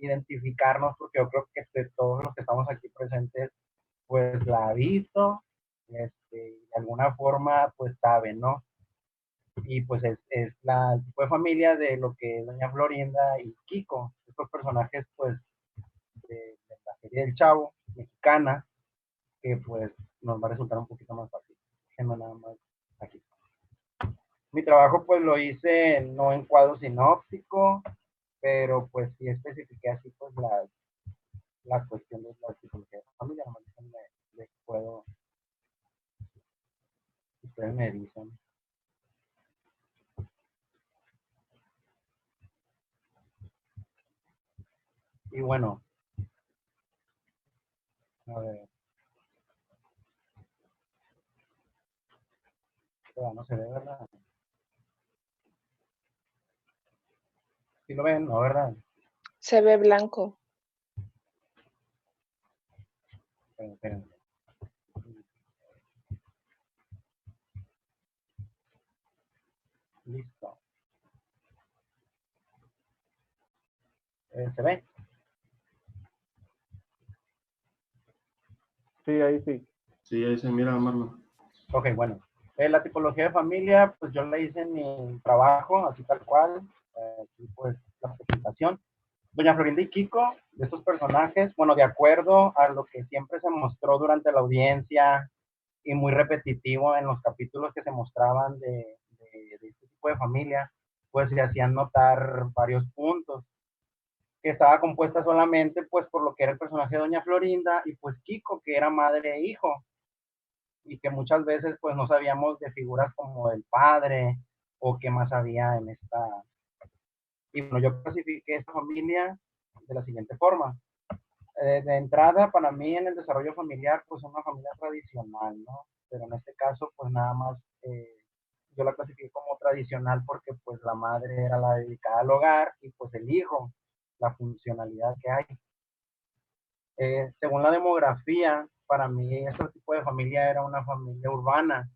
identificarnos, porque yo creo que de todos los que estamos aquí presentes, pues la ha visto, de alguna forma, pues sabe, ¿no? Y pues es el tipo de familia de lo que es Doña Florinda y Kiko, estos personajes, pues, de la serie del Chavo, mexicana, que pues nos va a resultar un poquito más fácil. No nada más aquí. Mi trabajo pues lo hice no en cuadro sinóptico, pero pues sí especifiqué así pues la cuestión de la psicología de la familia, nomás les puedo, ustedes me dicen. Y bueno, a ver, no se ve, ¿verdad? ¿Sí lo ven, no, verdad? Se ve blanco. Esperen. Listo. ¿Se ve? Sí, ahí sí. Sí, ahí se mira, Marlon. Ok, bueno. La tipología de familia, pues yo la hice en mi trabajo, así tal cual. Aquí pues la presentación. Doña Florinda y Kiko, de estos personajes, bueno, de acuerdo a lo que siempre se mostró durante la audiencia y muy repetitivo en los capítulos que se mostraban de este tipo de familia, pues se hacían notar varios puntos, que estaba compuesta solamente pues por lo que era el personaje de Doña Florinda y pues Kiko, que era madre e hijo, y que muchas veces pues no sabíamos de figuras como el padre o qué más había en esta. Y bueno, yo clasifiqué esta familia de la siguiente forma. De entrada, para mí en el desarrollo familiar, pues una familia tradicional, ¿no? Pero en este caso, pues nada más, yo la clasifiqué como tradicional porque pues la madre era la dedicada al hogar y pues el hijo, la funcionalidad que hay. Según la demografía, para mí este tipo de familia era una familia urbana.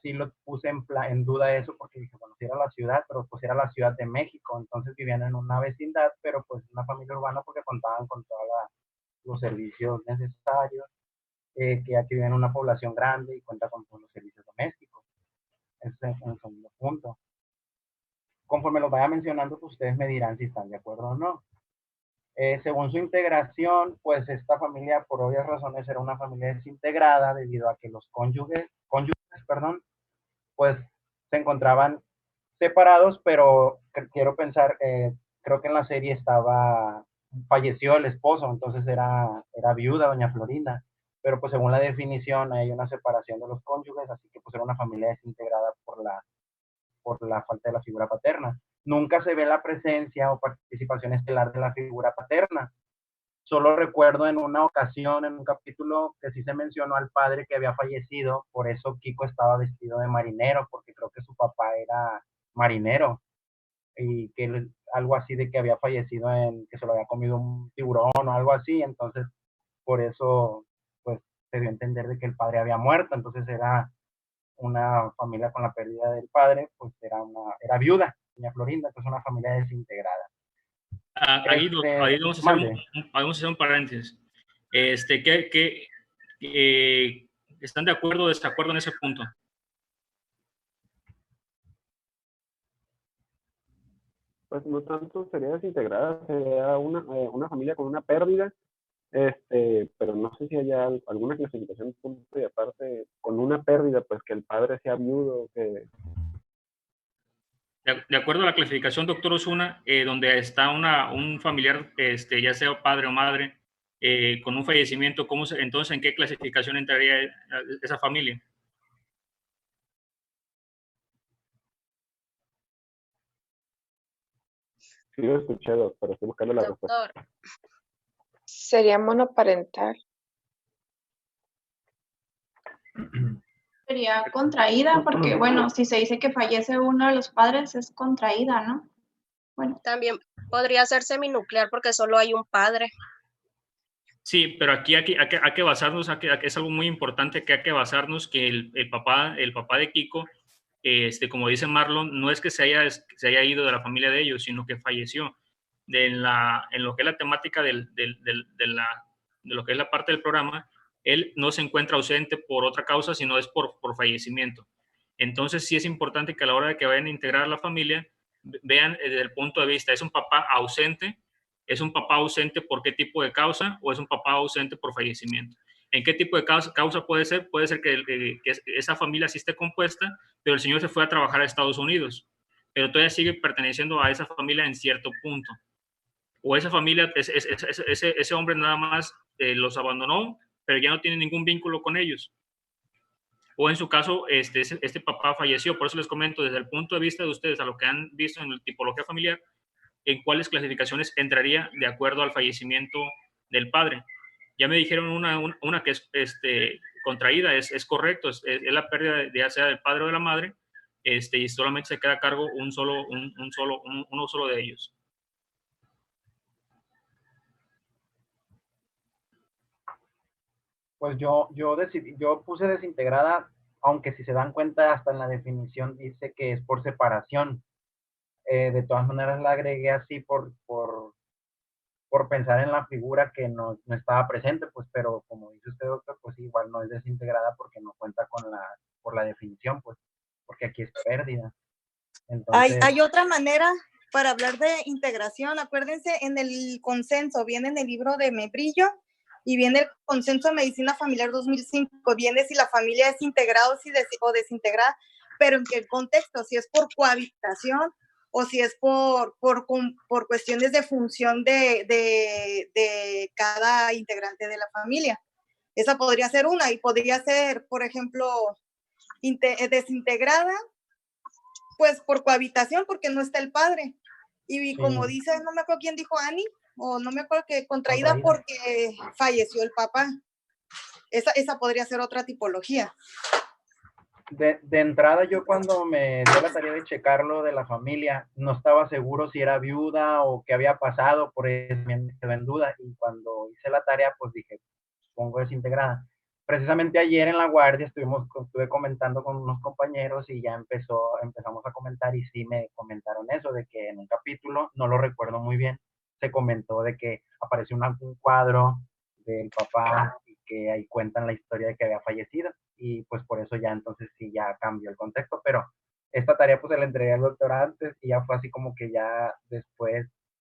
Sí lo puse en duda eso porque dije, bueno, si era la ciudad, pero pues era la Ciudad de México, entonces vivían en una vecindad, pero pues una familia urbana porque contaban con todos los servicios necesarios, que aquí viven una población grande y cuenta con todos los servicios domésticos. Ese es un segundo punto. Conforme los vaya mencionando, pues ustedes me dirán si están de acuerdo o no. Según su integración, pues esta familia, por obvias razones, era una familia desintegrada debido a que los cónyuges, perdón, pues se encontraban separados, pero quiero pensar, creo que en la serie falleció el esposo, entonces era viuda doña Florinda, pero pues según la definición hay una separación de los cónyuges, así que pues era una familia desintegrada por la falta de la figura paterna. Nunca se ve la presencia o participación estelar de la figura paterna. Solo recuerdo en una ocasión, en un capítulo, que sí se mencionó al padre que había fallecido, por eso Kiko estaba vestido de marinero, porque creo que su papá era marinero, y que algo así de que había fallecido que se lo había comido un tiburón o algo así, entonces por eso pues se dio a entender de que el padre había muerto, entonces era una familia con la pérdida del padre, pues era viuda, doña Florinda, entonces una familia desintegrada. Ahí vamos a hacer un paréntesis. ¿Están de acuerdo o desacuerdo en ese punto? Pues no tanto sería desintegrada, sería una familia con una pérdida, pero no sé si haya alguna clasificación punto y aparte con una pérdida, pues que el padre sea viudo, que... De acuerdo a la clasificación, doctor Osuna, donde está un familiar, ya sea padre o madre, con un fallecimiento, entonces en qué clasificación entraría esa familia? Sí lo he escuchado, pero estoy buscando la respuesta. Sería monoparental. Sería contraída, porque bueno, si se dice que fallece uno de los padres, es contraída, ¿no? Bueno. También podría ser seminuclear porque solo hay un padre. Sí, pero aquí hay que basarnos, es algo muy importante que hay que basarnos que el papá de Kiko, como dice Marlon, no es que se haya ido de la familia de ellos, sino que falleció. en lo que es la temática de lo que es la parte del programa, él no se encuentra ausente por otra causa, sino es por fallecimiento. Entonces sí es importante que a la hora de que vayan a integrar a la familia, vean desde el punto de vista, ¿es un papá ausente? ¿Es un papá ausente por qué tipo de causa? ¿O es un papá ausente por fallecimiento? ¿En qué tipo de causa puede ser? Puede ser que esa familia sí esté compuesta, pero el señor se fue a trabajar a Estados Unidos, pero todavía sigue perteneciendo a esa familia en cierto punto. O esa familia, ese hombre nada más los abandonó, pero ya no tiene ningún vínculo con ellos. O en su caso, este papá falleció. Por eso les comento, desde el punto de vista de ustedes, a lo que han visto en la tipología familiar, en cuáles clasificaciones entraría de acuerdo al fallecimiento del padre. Ya me dijeron una que es contraída, es correcto, es la pérdida ya sea del padre o de la madre, y solamente se queda a cargo uno solo de ellos. Pues yo puse desintegrada, aunque si se dan cuenta hasta en la definición dice que es por separación. De todas maneras la agregué así por pensar en la figura que no estaba presente, pues, pero como dice usted, doctor, pues igual no es desintegrada porque no cuenta por la definición, pues, porque aquí es pérdida. Entonces, Hay otra manera para hablar de integración. Acuérdense, en el consenso, viene en el libro de Membrillo, y viene el consenso de medicina familiar 2005, viene si la familia es integrada o desintegrada, pero en qué contexto, si es por cohabitación o si es por cuestiones de función de cada integrante de la familia. Esa podría ser una, y podría ser, por ejemplo, desintegrada, pues por cohabitación, porque no está el padre. Y sí, como dice, no me acuerdo quién dijo, Ani, o no me acuerdo, que contraída porque falleció el papá. Esa podría ser otra tipología. De entrada, yo cuando me dio la tarea de checarlo de la familia, no estaba seguro si era viuda o qué había pasado, por eso me quedé en duda. Y cuando hice la tarea, pues dije, pongo desintegrada. Precisamente ayer en la guardia estuve comentando con unos compañeros y ya empezamos a comentar, y sí me comentaron eso, de que en un capítulo, no lo recuerdo muy bien, se comentó de que apareció un cuadro del papá y que ahí cuentan la historia de que había fallecido, y pues por eso ya entonces sí ya cambió el contexto, pero esta tarea pues se la entregué al doctor antes y ya fue así como que ya después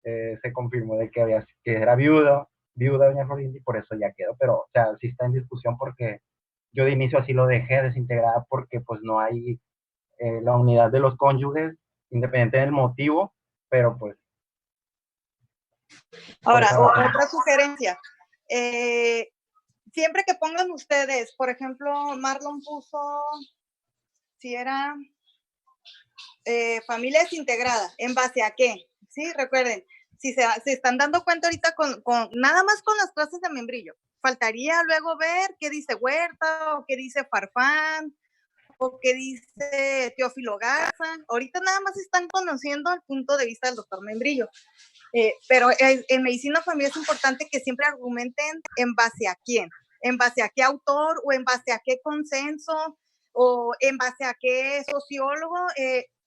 se confirmó de que era viuda doña Florinda, y por eso ya quedó, pero o sea, sí está en discusión porque yo de inicio así lo dejé desintegrada porque pues no hay la unidad de los cónyuges, independiente del motivo, pero pues... Ahora, otra sugerencia, siempre que pongan ustedes, por ejemplo, Marlon puso, si era familia desintegrada, ¿en base a qué? Sí, recuerden, si se están dando cuenta ahorita nada más con las clases de Membrillo, faltaría luego ver qué dice Huerta, o qué dice Farfán, o qué dice Teófilo Garza. Ahorita nada más están conociendo el punto de vista del doctor Membrillo. Pero en medicina familiar es importante que siempre argumenten en base a quién, en base a qué autor, o en base a qué consenso, o en base a qué sociólogo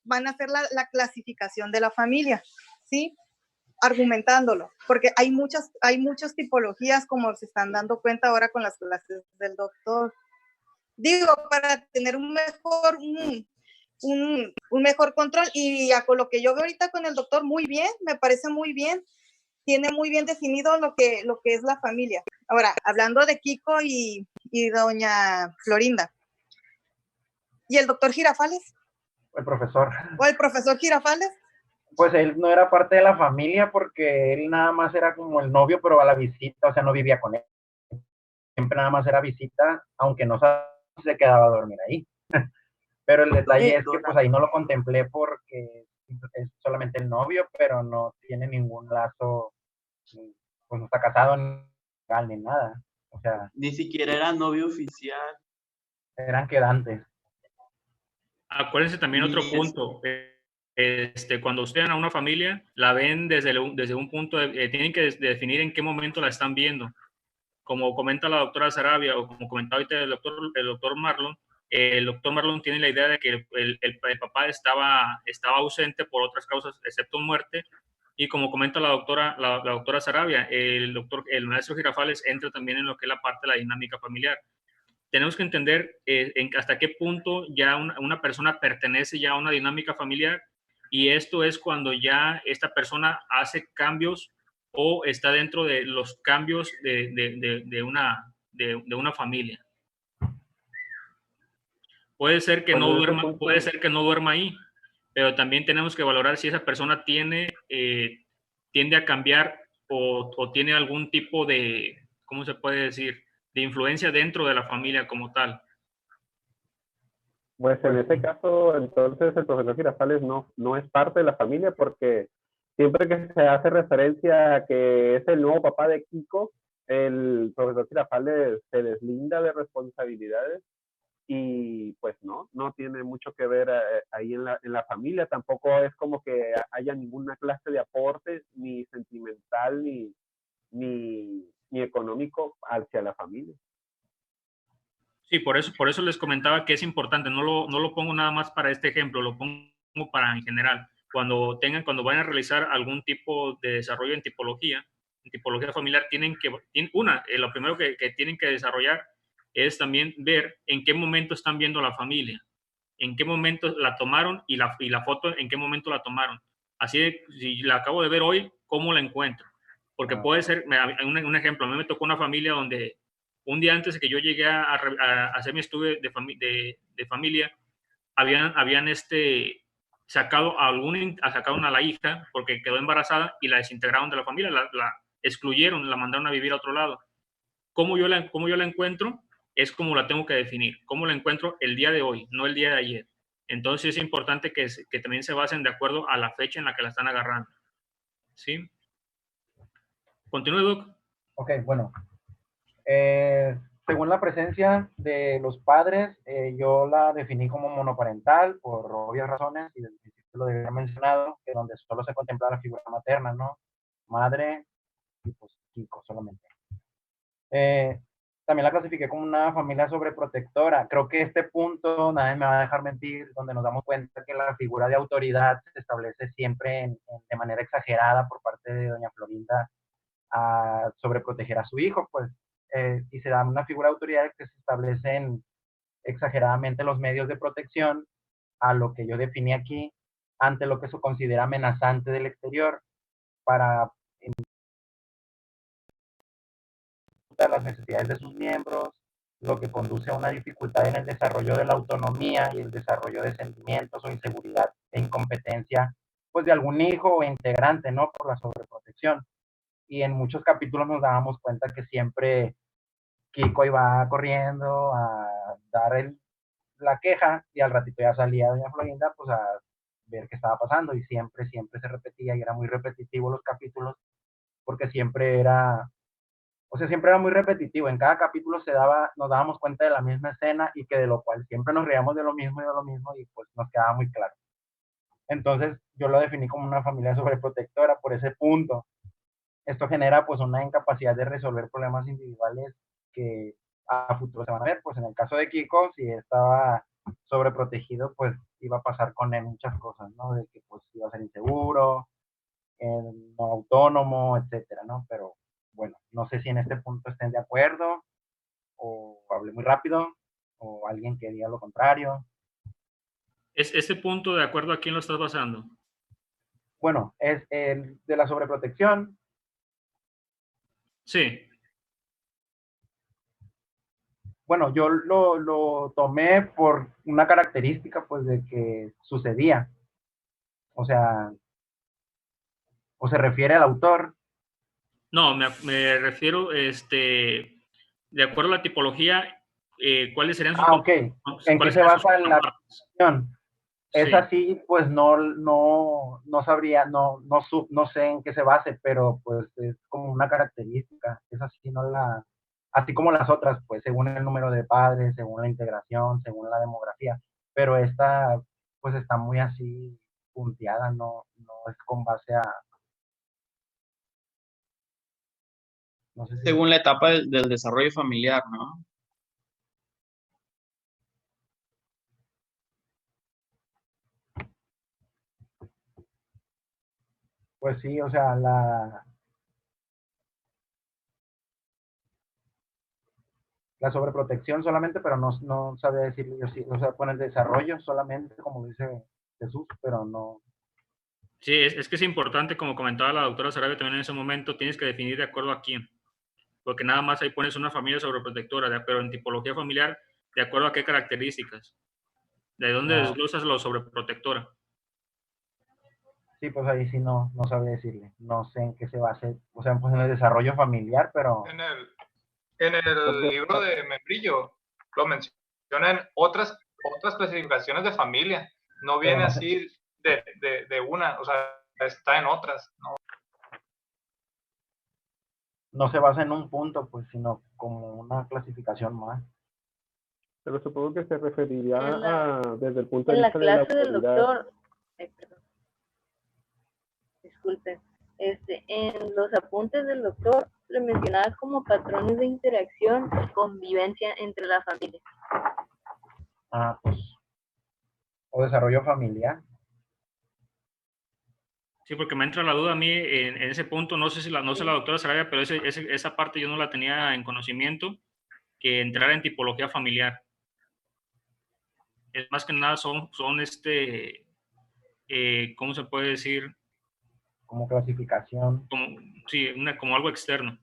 van a hacer la clasificación de la familia, ¿sí? Argumentándolo, porque hay muchas tipologías, como se están dando cuenta ahora con las clases del doctor. Digo, para tener un mejor control, y con lo que yo veo ahorita con el doctor, muy bien, me parece muy bien, tiene muy bien definido lo que es la familia. Ahora, hablando de Kiko y doña Florinda, ¿y el doctor Girafales? El profesor. ¿O el profesor Girafales? Pues él no era parte de la familia porque él nada más era como el novio, pero a la visita, o sea, no vivía con él. Siempre nada más era visita, aunque no se quedaba a dormir ahí. Pero el detalle es que pues ahí no lo contemplé porque es solamente el novio, pero no tiene ningún lazo, pues no está casado ni nada. O sea, ni siquiera era novio oficial. Eran quedantes. Acuérdense también otro punto. Cuando ustedes a una familia, la ven desde un punto tienen que definir en qué momento la están viendo. Como comenta la doctora Sarabia, o como comentaba ahorita el doctor Marlon, el doctor Marlon tiene la idea de que el papá estaba ausente por otras causas, excepto muerte, Y como comenta la doctora Sarabia, el maestro Girafales entra también en lo que es la parte de la dinámica familiar. Tenemos que entender hasta qué punto ya una persona pertenece ya a una dinámica familiar, y esto es cuando ya esta persona hace cambios o está dentro de los cambios de una familia. Puede ser que Bueno, no en ese duerma, punto, puede ser que no duerma ahí, pero también tenemos que valorar si esa persona tiende a cambiar o tiene algún tipo de, ¿cómo se puede decir?, de influencia dentro de la familia como tal. pues en ese caso, entonces el profesor Girafales no es parte de la familia, porque siempre que se hace referencia a que es el nuevo papá de Kiko, el profesor Girafales se deslinda de responsabilidades y pues no tiene mucho que ver ahí en la familia. Tampoco es como que haya ninguna clase de aporte, ni sentimental, ni económico hacia la familia. Sí, por eso les comentaba que es importante. No lo pongo nada más para este ejemplo, lo pongo para en general. Cuando vayan a realizar algún tipo de desarrollo en tipología familiar, lo primero que tienen que desarrollar es también ver en qué momento están viendo la familia, en qué momento la tomaron, y la foto en qué momento la tomaron. Así de, si la acabo de ver hoy, ¿cómo la encuentro? Porque puede ser, un ejemplo, a mí me tocó una familia donde un día antes de que yo llegué a hacer mi estudio de familia, habían sacado a la hija porque quedó embarazada y la desintegraron de la familia, la excluyeron, la mandaron a vivir a otro lado. ¿Cómo yo la encuentro? Es como la tengo que definir. ¿Cómo la encuentro el día de hoy, no el día de ayer? Entonces es importante que también se basen de acuerdo a la fecha en la que la están agarrando. ¿Sí? Continúe, Doc. Ok, bueno. Según la presencia de los padres, yo la definí como monoparental por obvias razones, y desde el principio lo había mencionado, que donde solo se contempla la figura materna, ¿no? Madre y pues Kiko solamente. También la clasifiqué como una familia sobreprotectora. Creo que este punto, nadie me va a dejar mentir, donde nos damos cuenta que la figura de autoridad se establece siempre de manera exagerada por parte de doña Florinda a sobreproteger a su hijo, pues, y se da una figura de autoridad que se establecen exageradamente los medios de protección a lo que yo definí aquí, ante lo que se considera amenazante del exterior, para las necesidades de sus miembros, lo que conduce a una dificultad en el desarrollo de la autonomía y el desarrollo de sentimientos o inseguridad e incompetencia, pues de algún hijo o integrante, ¿no? Por la sobreprotección. Y en muchos capítulos nos dábamos cuenta que siempre Kiko iba corriendo a dar la queja, y al ratito ya salía doña Florinda pues a ver qué estaba pasando, y siempre se repetía, y era muy repetitivo los capítulos, porque siempre era muy repetitivo. En cada capítulo nos dábamos cuenta de la misma escena, y que de lo cual siempre nos reíamos de lo mismo y de lo mismo, y pues nos quedaba muy claro. Entonces yo lo definí como una familia sobreprotectora por ese punto. Esto genera pues una incapacidad de resolver problemas individuales que a futuro se van a ver. Pues en el caso de Kiko, si estaba sobreprotegido, pues iba a pasar con él muchas cosas, ¿no? De que pues iba a ser inseguro, no autónomo, etcétera, ¿no? Pero bueno, no sé si en este punto estén de acuerdo, o hablé muy rápido, o alguien que diga lo contrario. Ese punto, ¿de acuerdo a quién lo estás basando? Bueno, es el de la sobreprotección. Sí. Bueno, yo lo tomé por una característica, pues, de que sucedía. O sea, o se refiere al autor. No, me refiero, de acuerdo a la tipología, ¿cuáles serían sus Ok. ¿En qué se basa la cuestión? Es Sí. así, pues no sabría, no sé en qué se base, pero pues es como una característica. Es así, así como las otras, pues según el número de padres, según la integración, según la demografía. Pero esta, pues está muy así punteada, no es con base a, no sé si... Según la etapa del desarrollo familiar, ¿no? Pues sí, o sea, la sobreprotección solamente, pero no sabía decirle yo sí, o sea, con el desarrollo solamente, como dice Jesús, pero no. Sí, es que es importante, como comentaba la doctora Sarabia también en ese momento, tienes que definir de acuerdo a quién, porque nada más ahí pones una familia sobreprotectora, pero en tipología familiar, de acuerdo a qué características, de dónde No, desglosas lo sobreprotectora. sí, pues ahí sí no sabía decirle, no sé en qué se base, o sea, pues en el desarrollo familiar, pero En el libro de Membrillo lo mencionan otras clasificaciones de familia. No pero viene no sé, así de una, o sea, está en otras. ¿No? no se basa en un punto, pues, sino como una clasificación más. Pero supongo que se referiría En la, desde el punto de en la vista de la clase del autoridad. doctor, perdón, disculpen, en los apuntes del doctor le mencionaba como patrones de interacción y convivencia entre la familia. Ah, pues, o desarrollo familiar. Sí, porque me entra la duda a mí en ese punto, no sé si no sé la doctora Sarabia, pero esa parte yo no la tenía en conocimiento, que entrar en tipología familiar. Es más que nada son ¿cómo se puede decir? Como clasificación. Como, sí, como algo externo.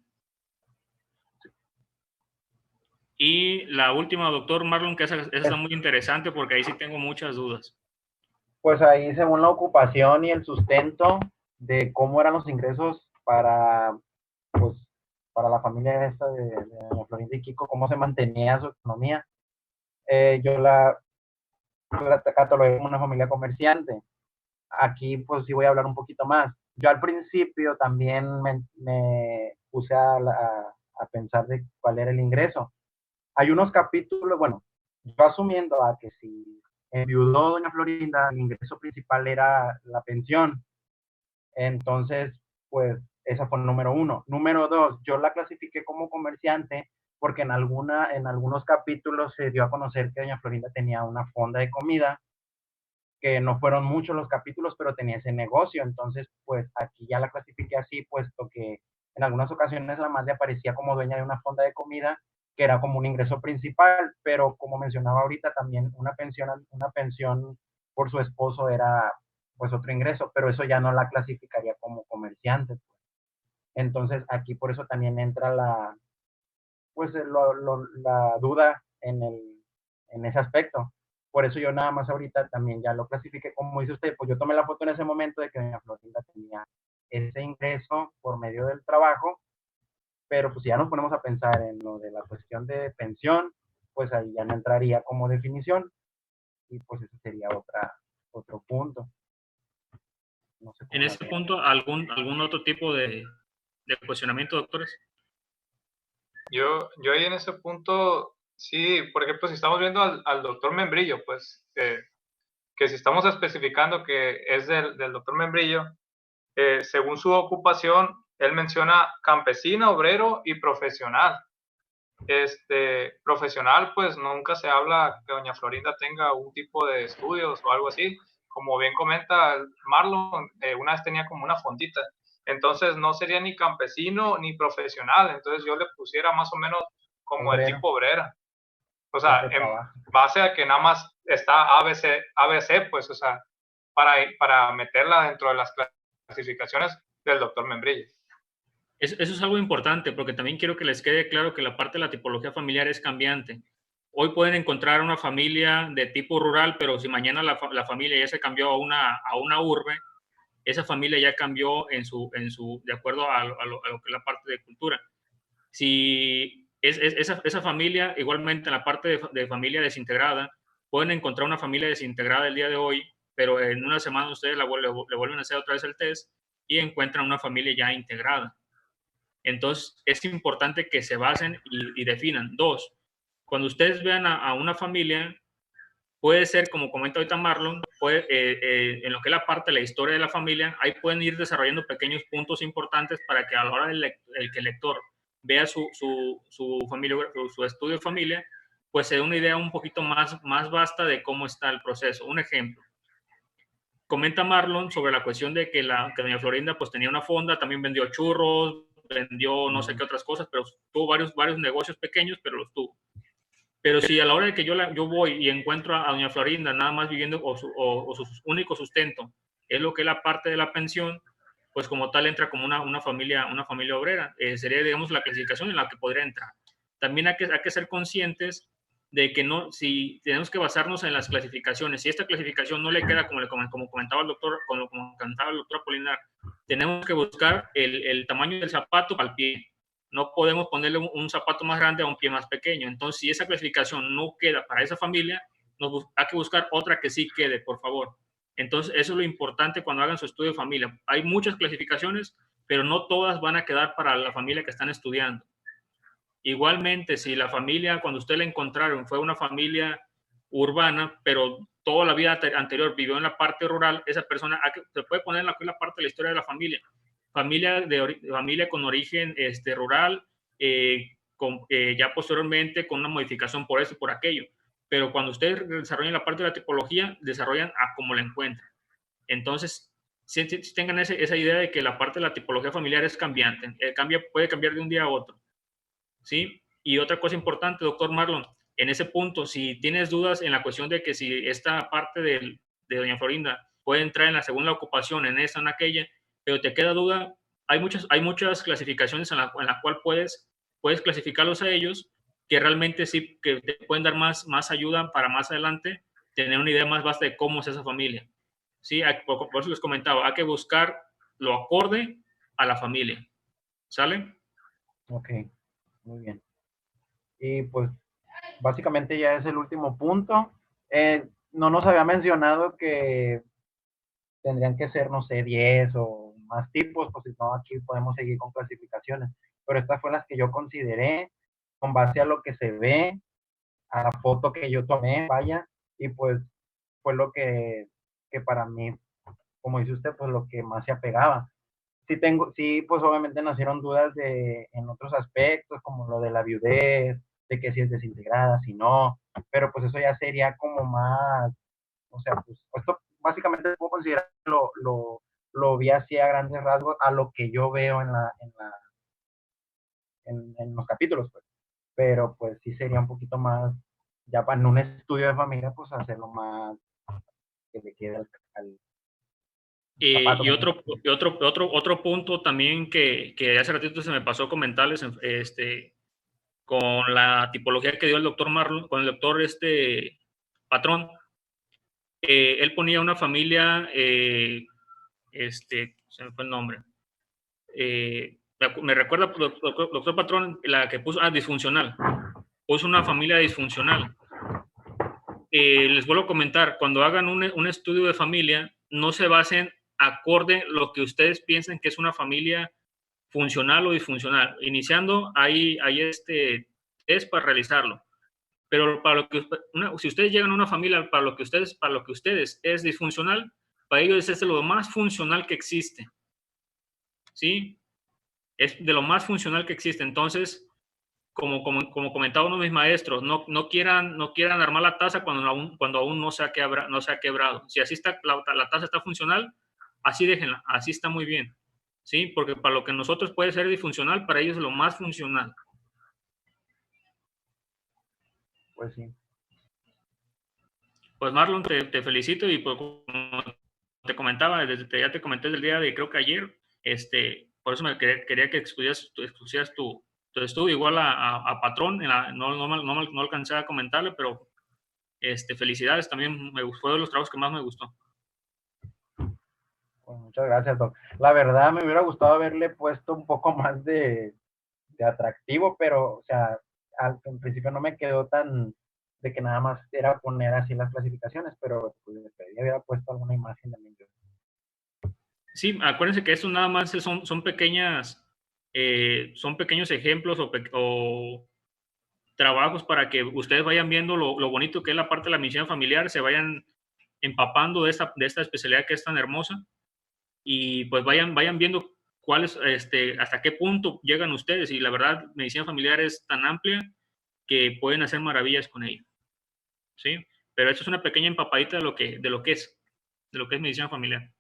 Y la última, doctor Marlon, que esa está muy interesante porque ahí sí tengo muchas dudas. Pues ahí según la ocupación y el sustento de cómo eran los ingresos para, pues, para la familia esta de doña Florinda y Kiko, cómo se mantenía su economía. Yo la catalogué como una familia comerciante. Aquí pues sí voy a hablar un poquito más. Yo al principio también me puse a pensar de cuál era el ingreso. Hay unos capítulos, bueno, yo asumiendo a que si enviudó doña Florinda, el ingreso principal era la pensión. Entonces, pues, esa fue el número uno. Número dos, yo la clasifiqué como comerciante porque en algunos capítulos se dio a conocer que doña Florinda tenía una fonda de comida, que no fueron muchos los capítulos, pero tenía ese negocio. Entonces, pues, aquí ya la clasifiqué así, puesto que en algunas ocasiones la madre aparecía como dueña de una fonda de comida, que era como un ingreso principal, pero como mencionaba ahorita, también una pensión por su esposo era pues otro ingreso, pero eso ya no la clasificaría como comerciante. Entonces aquí por eso también entra pues la duda en ese aspecto. Por eso yo nada más ahorita también ya lo clasifiqué como dice usted, pues yo tomé la foto en ese momento de que doña Florinda tenía ese ingreso por medio del trabajo, pero pues si ya nos ponemos a pensar en lo de la cuestión de pensión, pues ahí ya no entraría como definición y pues ese sería otro punto. No sé En este punto, ¿algún otro tipo de cuestionamiento, doctores? Yo ahí en ese punto, sí, por ejemplo, si estamos viendo al doctor Membrillo, pues, que si estamos especificando que es del doctor Membrillo, según su ocupación, él menciona campesino, obrero y profesional. Profesional, pues nunca se habla que doña Florinda tenga un tipo de estudios o algo así. Como bien comenta Marlon, una vez tenía como una fondita. Entonces no sería ni campesino ni profesional. Entonces yo le pusiera más o menos como de tipo obrera. O sea, en base a que nada más está ABC, pues, o sea, para meterla dentro de las clasificaciones del doctor Membrillo. Eso es algo importante porque también quiero que les quede claro que la parte de la tipología familiar es cambiante. Hoy pueden encontrar una familia de tipo rural, pero si mañana la familia ya se cambió a una urbe, esa familia ya cambió de acuerdo a lo que es la parte de cultura. Si esa familia, igualmente en la parte de familia desintegrada, pueden encontrar una familia desintegrada el día de hoy, pero en una semana ustedes le vuelven a hacer otra vez el test y encuentran una familia ya integrada. Entonces, es importante que se basen y definan. Dos, cuando ustedes vean a una familia, puede ser, como comenta ahorita Marlon, en lo que es la parte de la historia de la familia, ahí pueden ir desarrollando pequeños puntos importantes para que a la hora que el lector vea su familia, su estudio de familia, pues se dé una idea un poquito más vasta de cómo está el proceso. Un ejemplo, comenta Marlon sobre la cuestión de que doña Florinda pues tenía una fonda, también vendió churros, vendió no sé qué otras cosas, pero tuvo varios negocios pequeños, pero los tuvo. Pero si a la hora de que yo voy y encuentro a doña Florinda nada más viviendo o su único sustento es lo que es la parte de la pensión, pues como tal entra como una familia obrera. Sería, digamos, la clasificación en la que podría entrar. También hay que ser conscientes de que no, si tenemos que basarnos en las clasificaciones, si esta clasificación no le queda como comentaba el doctor, como comentaba el doctor Apolinar, tenemos que buscar el tamaño del zapato al pie. No podemos ponerle un zapato más grande a un pie más pequeño. Entonces, si esa clasificación no queda para esa familia, hay que buscar otra que sí quede, por favor. Entonces, eso es lo importante cuando hagan su estudio de familia. Hay muchas clasificaciones, pero no todas van a quedar para la familia que están estudiando. Igualmente, si la familia, cuando usted la encontraron, fue una familia urbana, pero toda la vida anterior vivió en la parte rural, esa persona se puede poner en la parte de la historia de la familia. Familia con origen rural, ya posteriormente con una modificación por eso y por aquello. Pero cuando ustedes desarrollan la parte de la tipología, desarrollan a como la encuentran. Entonces, si tengan esa idea de que la parte de la tipología familiar es cambiante, puede cambiar de un día a otro. ¿Sí? Y otra cosa importante, doctor Marlon, en ese punto, si tienes dudas en la cuestión de que si esta parte de doña Florinda puede entrar en la segunda ocupación, en esta o en aquella, pero te queda duda, hay muchas clasificaciones en la cual puedes clasificarlos a ellos, que realmente sí que te pueden dar más ayuda para más adelante tener una idea más vasta de cómo es esa familia. ¿Sí? Por eso les comentaba, hay que buscar lo acorde a la familia. ¿Sale? Ok, muy bien. Y pues básicamente ya es el último punto. No nos había mencionado que tendrían que ser, no sé, 10 o más tipos, pues si no, aquí podemos seguir con clasificaciones. Pero estas fueron las que yo consideré con base a lo que se ve, a la foto que yo tomé, vaya, y pues fue lo que para mí, como dice usted, pues lo que más se apegaba. Sí, pues obviamente nacieron dudas en otros aspectos, como lo de la viudez, de que si es desintegrada, si no, pero pues eso ya sería como más, o sea, pues esto básicamente puedo considerar lo vi así a grandes rasgos a lo que yo veo en los capítulos, pues. Pero pues sí sería un poquito más, ya para en un estudio de familia, pues hacerlo más que le quede al zapato. Y otro punto también que hace ratito se me pasó comentarles, con la tipología que dio el doctor Marlon, con el doctor Patrón, él ponía una familia, se me fue el nombre, me recuerda, doctor Patrón, la que puso, disfuncional, puso una familia disfuncional. Les vuelvo a comentar, cuando hagan un estudio de familia, no se basen acorde lo que ustedes piensen que es una familia funcional o disfuncional. Iniciando, hay es para realizarlo. Pero para lo que si ustedes llegan a una familia para lo que ustedes es disfuncional, para ellos es lo más funcional que existe. ¿Sí? Es de lo más funcional que existe. Entonces, como comentaba uno de mis maestros, no quieran armar la taza cuando aún no se ha quebrado. Si así está, la taza está funcional, así déjenla, así está muy bien. ¿Sí? Porque para lo que nosotros puede ser disfuncional, para ellos es lo más funcional. Pues sí. Pues Marlon, te felicito y pues, como te comentaba, ya te comenté el día de, creo que ayer, por eso quería que expusieras tu estudio igual a Patrón, no alcancé a comentarle, pero felicidades, también fue de los trabajos que más me gustó. Pues muchas gracias, Doc. La verdad me hubiera gustado haberle puesto un poco más de atractivo, pero, o sea, en principio no me quedó tan de que nada más era poner así las clasificaciones, pero pues hubiera puesto alguna imagen también. Sí, acuérdense que esto nada más son pequeños ejemplos o trabajos para que ustedes vayan viendo lo bonito que es la parte de la misión familiar, se vayan empapando de esta especialidad que es tan hermosa y pues vayan viendo hasta qué punto llegan ustedes. Y la verdad, medicina familiar es tan amplia que pueden hacer maravillas con ella. ¿Sí? Pero esto es una pequeña empapadita de lo que es. de lo que es medicina familiar.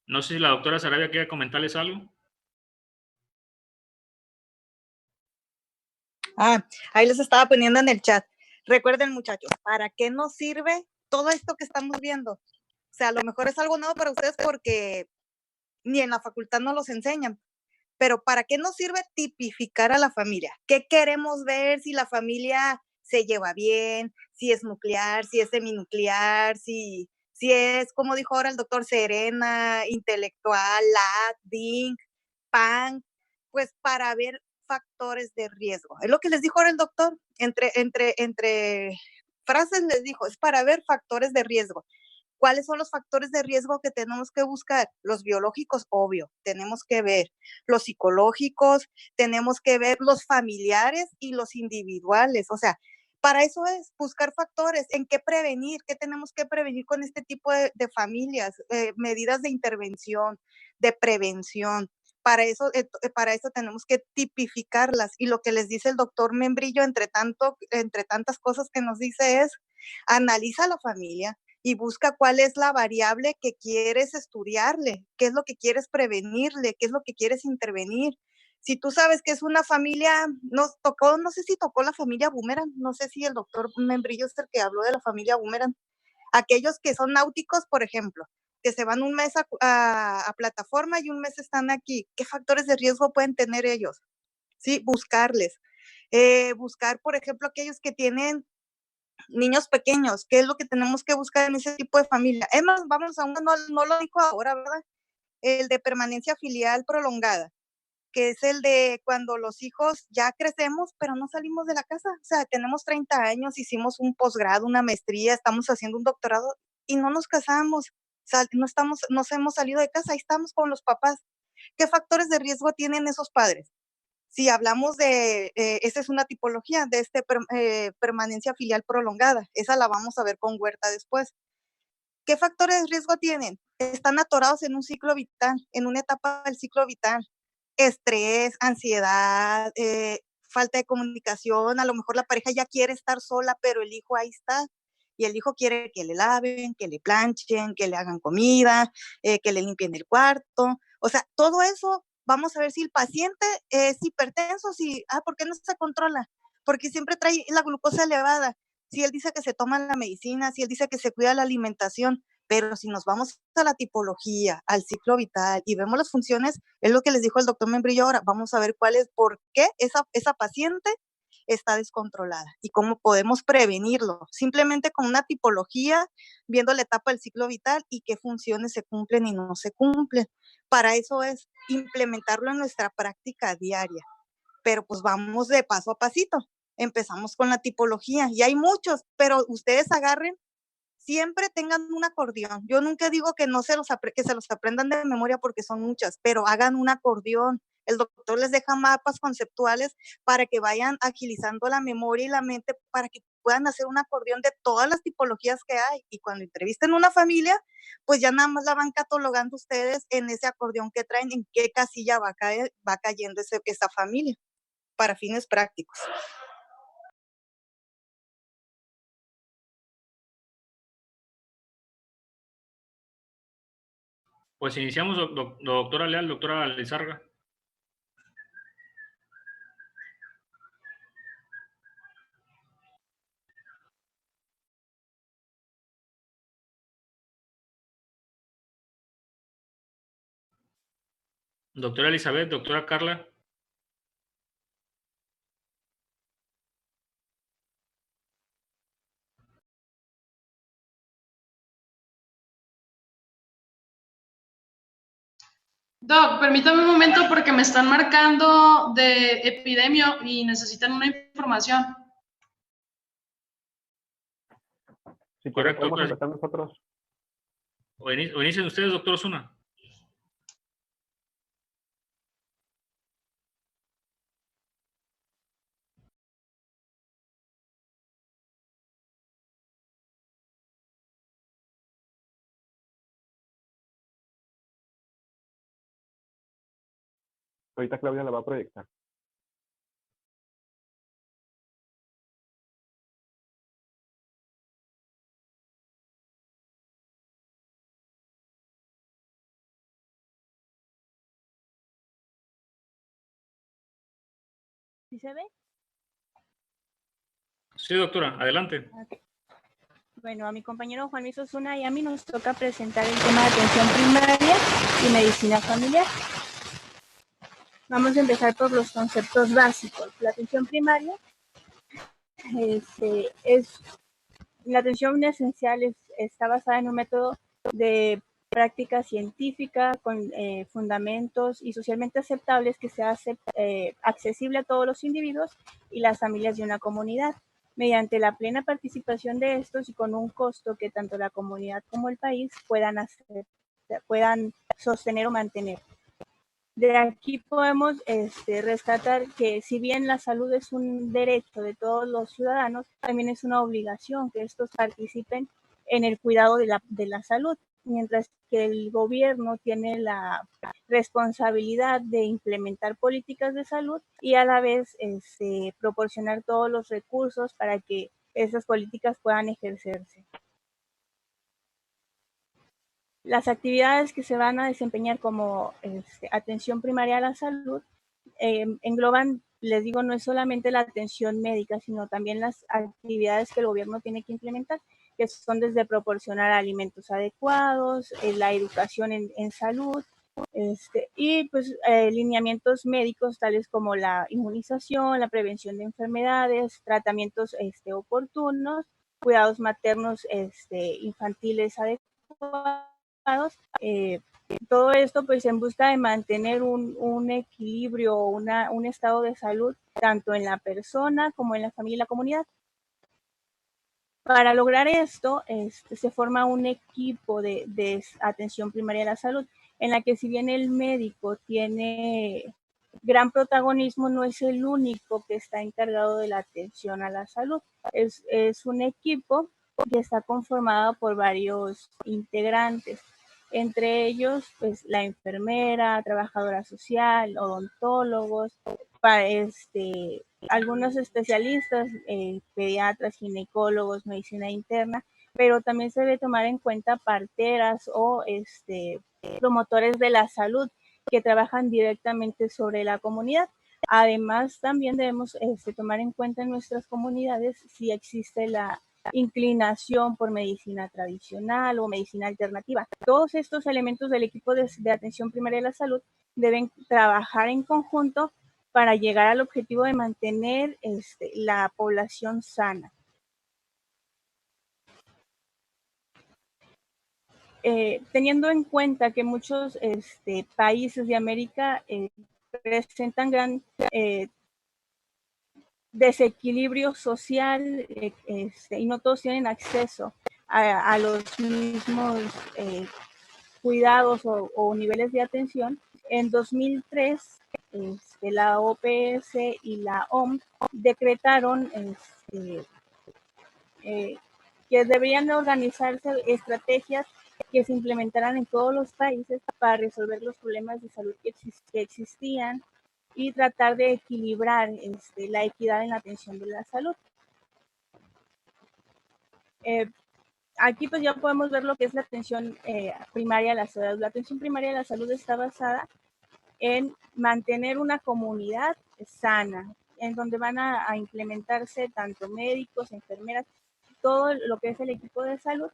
No sé si la doctora Sarabia quiere comentarles algo. Ahí les estaba poniendo en el chat. Recuerden, muchachos, ¿para qué nos sirve todo esto que estamos viendo? O sea, a lo mejor es algo nuevo para ustedes porque ni en la facultad no los enseñan, pero ¿para qué nos sirve tipificar a la familia? ¿Qué queremos ver si la familia se lleva bien, si es nuclear, si es seminuclear, si es, como dijo ahora el doctor, serena, intelectual, lat, DINC, PAN? Pues para ver factores de riesgo. Es lo que les dijo ahora el doctor, entre frases les dijo, es para ver factores de riesgo. ¿Cuáles son los factores de riesgo que tenemos que buscar? Los biológicos, obvio, tenemos que ver. Los psicológicos, tenemos que ver los familiares y los individuales. O sea, para eso es buscar factores, en qué prevenir, qué tenemos que prevenir con este tipo de familias, medidas de intervención, de prevención. Para eso tenemos que tipificarlas. Y lo que les dice el doctor Membrillo, entre tantas cosas que nos dice es, analiza la familia, y busca cuál es la variable que quieres estudiarle, qué es lo que quieres prevenirle, qué es lo que quieres intervenir. Si tú sabes que es una familia, no sé si tocó la familia Boomerang, no sé si el doctor Membrillo es el que habló de la familia Boomerang. Aquellos que son náuticos, por ejemplo, que se van un mes a plataforma y un mes están aquí, ¿qué factores de riesgo pueden tener ellos? Sí, buscarles. Buscar, por ejemplo, aquellos que tienen niños pequeños, ¿qué es lo que tenemos que buscar en ese tipo de familia? Es más, vamos a uno, no lo dijo ahora, ¿verdad? El de permanencia filial prolongada, que es el de cuando los hijos ya crecemos, pero no salimos de la casa. O sea, tenemos 30 años, hicimos un posgrado, una maestría, estamos haciendo un doctorado y no nos casamos, no hemos salido de casa, ahí estamos con los papás. ¿Qué factores de riesgo tienen esos padres? Si hablamos de, esa es una tipología de permanencia filial prolongada, esa la vamos a ver con Huerta después. ¿Qué factores de riesgo tienen? Están atorados en un ciclo vital, en una etapa del ciclo vital. Estrés, ansiedad, falta de comunicación, a lo mejor la pareja ya quiere estar sola, pero el hijo ahí está. Y el hijo quiere que le laven, que le planchen, que le hagan comida, que le limpien el cuarto. O sea, todo eso, vamos a ver si el paciente es hipertenso, ¿por qué no se controla? Porque siempre trae la glucosa elevada. Si él dice que se toma la medicina, si él dice que se cuida la alimentación, pero si nos vamos a la tipología, al ciclo vital y vemos las funciones, es lo que les dijo el doctor Membrillo ahora, vamos a ver por qué esa paciente está descontrolada y cómo podemos prevenirlo, simplemente con una tipología, viendo la etapa del ciclo vital y qué funciones se cumplen y no se cumplen. Para eso es implementarlo en nuestra práctica diaria, pero pues vamos de paso a pasito. Empezamos con la tipología y hay muchos, pero ustedes agarren, siempre tengan un acordeón. Yo nunca digo que que se los aprendan de memoria porque son muchas, pero hagan un acordeón. El doctor les deja mapas conceptuales para que vayan agilizando la memoria y la mente para que puedan hacer un acordeón de todas las tipologías que hay. Y cuando entrevisten una familia, pues ya nada más la van catalogando ustedes en ese acordeón que traen, en qué casilla va cayendo esa familia, para fines prácticos. Pues iniciamos, doctora Leal, doctora Lizarga. Doctora Elizabeth, doctora Carla. Doc, permítame un momento porque me están marcando de epidemia y necesitan una información. Si quieren, Correcto, podemos empezar nosotros. O inician ustedes, doctor Osuna. Ahorita Claudia la va a proyectar. ¿Sí se ve? Sí, doctora, adelante. Ok. Bueno, a mi compañero Juan Luis Osuna y a mí nos toca presentar el tema de atención primaria y medicina familiar. Vamos a empezar por los conceptos básicos. La atención primaria la atención esencial está basada en un método de práctica científica con fundamentos y socialmente aceptables que sea accesible a todos los individuos y las familias de una comunidad, mediante la plena participación de estos y con un costo que tanto la comunidad como el país puedan sostener o mantener. De aquí podemos rescatar que si bien la salud es un derecho de todos los ciudadanos, también es una obligación que estos participen en el cuidado de la salud, mientras que el gobierno tiene la responsabilidad de implementar políticas de salud y a la vez proporcionar todos los recursos para que esas políticas puedan ejercerse. Las actividades que se van a desempeñar como atención primaria a la salud engloban, les digo, no es solamente la atención médica, sino también las actividades que el gobierno tiene que implementar, que son desde proporcionar alimentos adecuados, la educación en salud, y pues lineamientos médicos tales como la inmunización, la prevención de enfermedades, tratamientos oportunos, cuidados maternos infantiles adecuados. Todo esto pues en busca de mantener un equilibrio, un estado de salud tanto en la persona como en la familia y la comunidad. Para lograr esto, se forma un equipo de atención primaria a la salud, en la que si bien el médico tiene gran protagonismo, no es el único que está encargado de la atención a la salud. Es un equipo que está conformado por varios integrantes, entre ellos pues la enfermera, trabajadora social, odontólogos, algunos especialistas, pediatras, ginecólogos, medicina interna, pero también se debe tomar en cuenta parteras o promotores de la salud que trabajan directamente sobre la comunidad. Además, también debemos tomar en cuenta en nuestras comunidades si existe la inclinación por medicina tradicional o medicina alternativa. Todos estos elementos del equipo de atención primaria de la salud deben trabajar en conjunto para llegar al objetivo de mantener la población sana. Teniendo en cuenta que muchos países de América presentan gran desequilibrio social y no todos tienen acceso a los mismos cuidados o niveles de atención, en 2003 la OPS y la OMS decretaron que deberían organizarse estrategias que se implementaran en todos los países para resolver los problemas de salud que existían y tratar de equilibrar la equidad en la atención de la salud. Aquí pues ya podemos ver lo que es la atención primaria a la salud. La atención primaria a la salud está basada en mantener una comunidad sana, en donde van a implementarse tanto médicos, enfermeras, todo lo que es el equipo de salud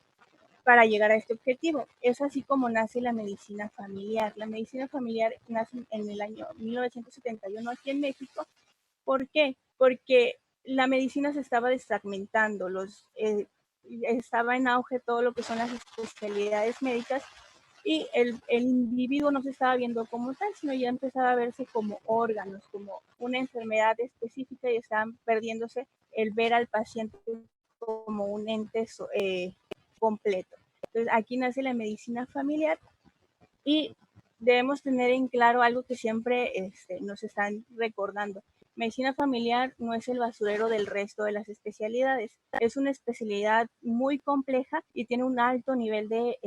para llegar a este objetivo. Es así como nace la medicina familiar. La medicina familiar nace en el año 1971 aquí en México. ¿Por qué? Porque la medicina se estaba desfragmentando, estaba en auge todo lo que son las especialidades médicas y el individuo no se estaba viendo como tal, sino ya empezaba a verse como órganos, como una enfermedad específica y estaban perdiéndose el ver al paciente como un ente completo. Entonces aquí nace la medicina familiar y debemos tener en claro algo que siempre nos están recordando. Medicina familiar no es el basurero del resto de las especialidades. Es una especialidad muy compleja y tiene un alto nivel de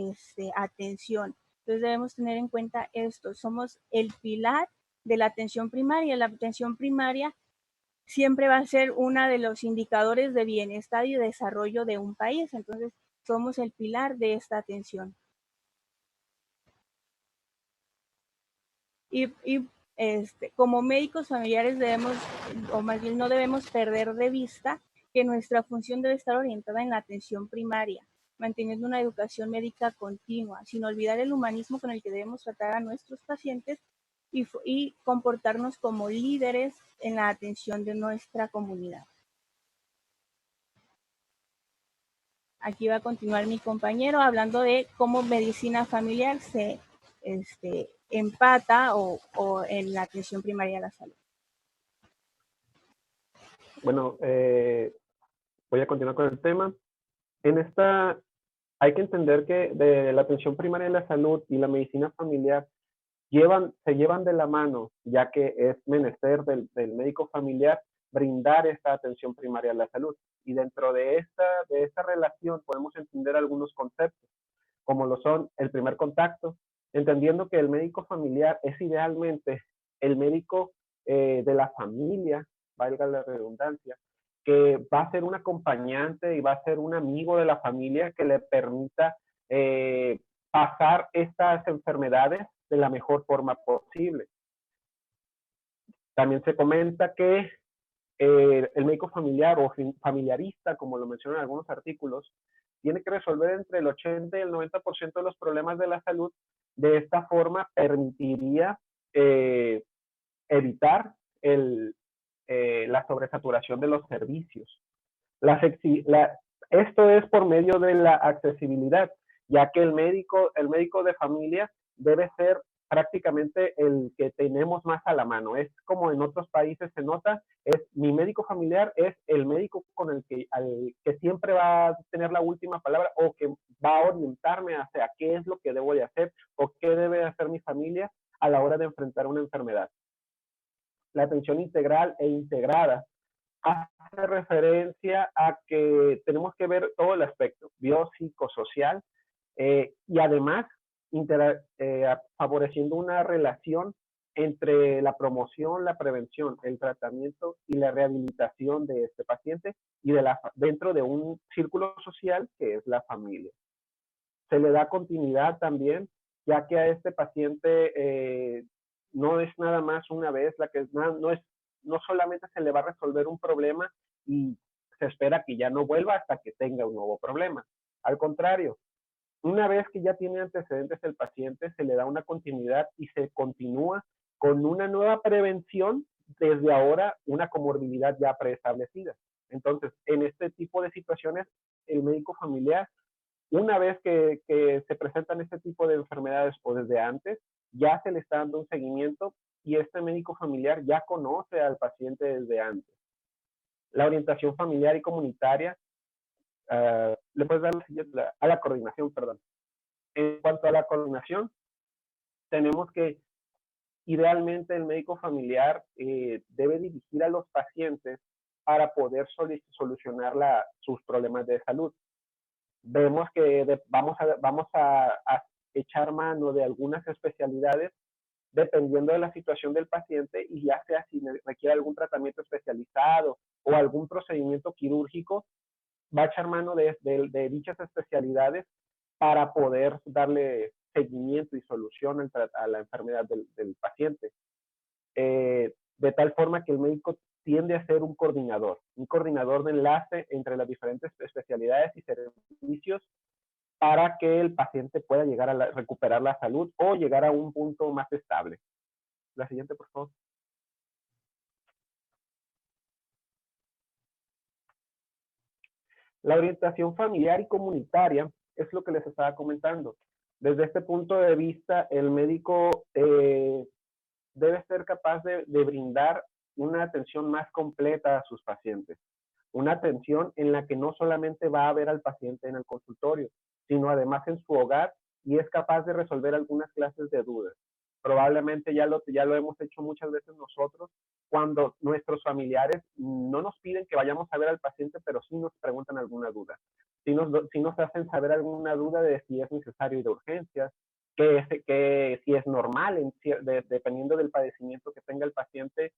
atención. Entonces debemos tener en cuenta esto. Somos el pilar de la atención primaria. La atención primaria siempre va a ser uno de los indicadores de bienestar y desarrollo de un país. Entonces somos el pilar de esta atención. Y Como médicos familiares debemos, o más bien no debemos perder de vista que nuestra función debe estar orientada en la atención primaria, manteniendo una educación médica continua, sin olvidar el humanismo con el que debemos tratar a nuestros pacientes y comportarnos como líderes en la atención de nuestra comunidad. Aquí va a continuar mi compañero hablando de cómo medicina familiar se empata o en la atención primaria a la salud. Bueno, voy a continuar con el tema. En esta hay que entender que de la atención primaria de la salud y la medicina familiar se llevan de la mano, ya que es menester del médico familiar brindar esta atención primaria a la salud. Y dentro de esta relación podemos entender algunos conceptos, como lo son el primer contacto, entendiendo que el médico familiar es idealmente el médico de la familia, valga la redundancia, que va a ser un acompañante y va a ser un amigo de la familia que le permita pasar estas enfermedades de la mejor forma posible. También se comenta que el médico familiar o familiarista, como lo mencionan en algunos artículos, tiene que resolver entre el 80 y el 90% de los problemas de la salud. De esta forma permitiría evitar la sobresaturación de los servicios. Esto es por medio de la accesibilidad, ya que el médico de familia debe ser prácticamente el que tenemos más a la mano. Es como en otros países se nota, mi médico familiar es el médico con el que siempre va a tener la última palabra o que va a orientarme hacia qué es lo que debo de hacer o qué debe hacer mi familia a la hora de enfrentar una enfermedad. La atención integral e integrada hace referencia a que tenemos que ver todo el aspecto biopsicosocial y además favoreciendo una relación entre la promoción, la prevención, el tratamiento y la rehabilitación de este paciente y dentro de un círculo social que es la familia. Se le da continuidad también, ya que a este paciente no es nada más una vez, no solamente se le va a resolver un problema y se espera que ya no vuelva hasta que tenga un nuevo problema. Al contrario, una vez que ya tiene antecedentes el paciente, se le da una continuidad y se continúa con una nueva prevención desde ahora, una comorbilidad ya preestablecida. Entonces, en este tipo de situaciones, el médico familiar, una vez que se presentan este tipo de enfermedades o desde antes, ya se le está dando un seguimiento y este médico familiar ya conoce al paciente desde antes. La orientación familiar y comunitaria, le puedes dar a la coordinación, perdón. En cuanto a la coordinación, tenemos que idealmente el médico familiar debe dirigir a los pacientes para poder solucionar sus problemas de salud. Vemos que vamos a echar mano de algunas especialidades dependiendo de la situación del paciente y ya sea si requiere algún tratamiento especializado o algún procedimiento quirúrgico, va a echar mano de dichas especialidades para poder darle seguimiento y solución a la enfermedad del paciente. De tal forma que el médico tiende a ser un coordinador de enlace entre las diferentes especialidades y servicios para que el paciente pueda llegar a recuperar la salud o llegar a un punto más estable. La siguiente, por favor. La orientación familiar y comunitaria es lo que les estaba comentando. Desde este punto de vista, el médico debe ser capaz de brindar una atención más completa a sus pacientes. Una atención en la que no solamente va a ver al paciente en el consultorio, sino además en su hogar y es capaz de resolver algunas clases de dudas. Probablemente ya lo hemos hecho muchas veces nosotros cuando nuestros familiares no nos piden que vayamos a ver al paciente, pero sí nos preguntan alguna duda. Sí nos hacen saber alguna duda de si es necesario ir de urgencias, que si es normal, dependiendo del padecimiento que tenga el paciente,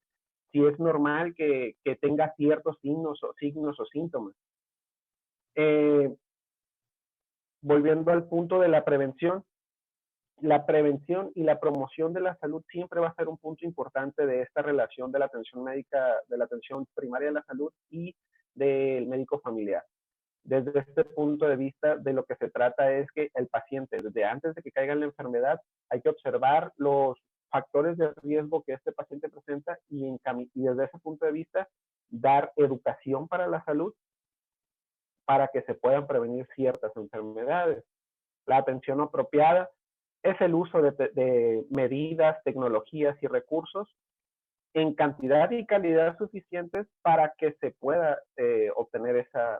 si es normal que tenga ciertos signos o síntomas. Volviendo al punto de la prevención, la prevención y la promoción de la salud siempre va a ser un punto importante de esta relación de la atención médica, de la atención primaria de la salud y del médico familiar. Desde este punto de vista, de lo que se trata es que el paciente, desde antes de que caiga en la enfermedad, hay que observar los factores de riesgo que este paciente presenta y desde ese punto de vista, dar educación para la salud para que se puedan prevenir ciertas enfermedades. La atención apropiada es el uso de medidas, tecnologías y recursos en cantidad y calidad suficientes para que se pueda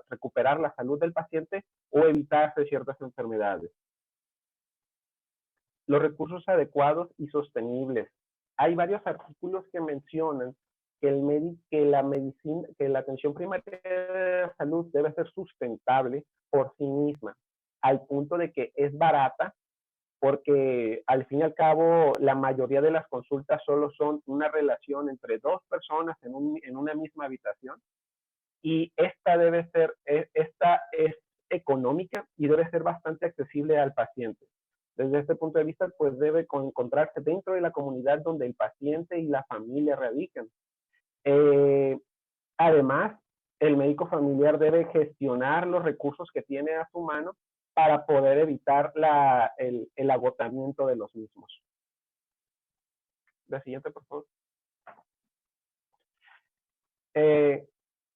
recuperar la salud del paciente o evitarse ciertas enfermedades. Los recursos adecuados y sostenibles. Hay varios artículos que mencionan que la atención primaria de la salud debe ser sustentable por sí misma, al punto de que es barata, porque al fin y al cabo la mayoría de las consultas solo son una relación entre dos personas en una misma habitación, y esta es económica y debe ser bastante accesible al paciente. Desde este punto de vista, pues debe encontrarse dentro de la comunidad donde el paciente y la familia radican. Además, el médico familiar debe gestionar los recursos que tiene a su mano para poder evitar el agotamiento de los mismos. La siguiente, por favor.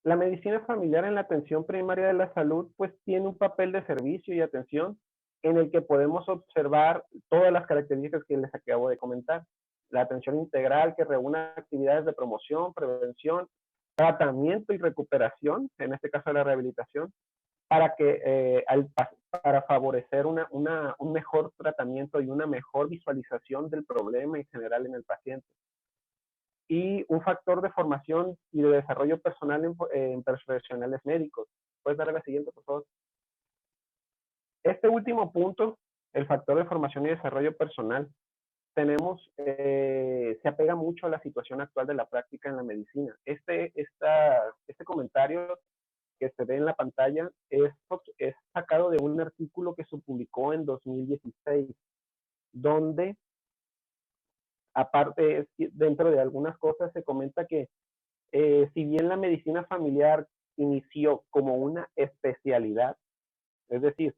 La medicina familiar en la atención primaria de la salud, pues tiene un papel de servicio y atención en el que podemos observar todas las características que les acabo de comentar. La atención integral que reúne actividades de promoción, prevención, tratamiento y recuperación, en este caso la rehabilitación, para favorecer un mejor tratamiento y una mejor visualización del problema en general en el paciente. Y un factor de formación y de desarrollo personal en profesionales médicos. ¿Puedes darle la siguiente, por favor? Este último punto, el factor de formación y desarrollo personal, se apega mucho a la situación actual de la práctica en la medicina. Este comentario que se ve en la pantalla es sacado de un artículo que se publicó en 2016, donde, aparte, dentro de algunas cosas, se comenta que si bien la medicina familiar inició como una especialidad, es decir,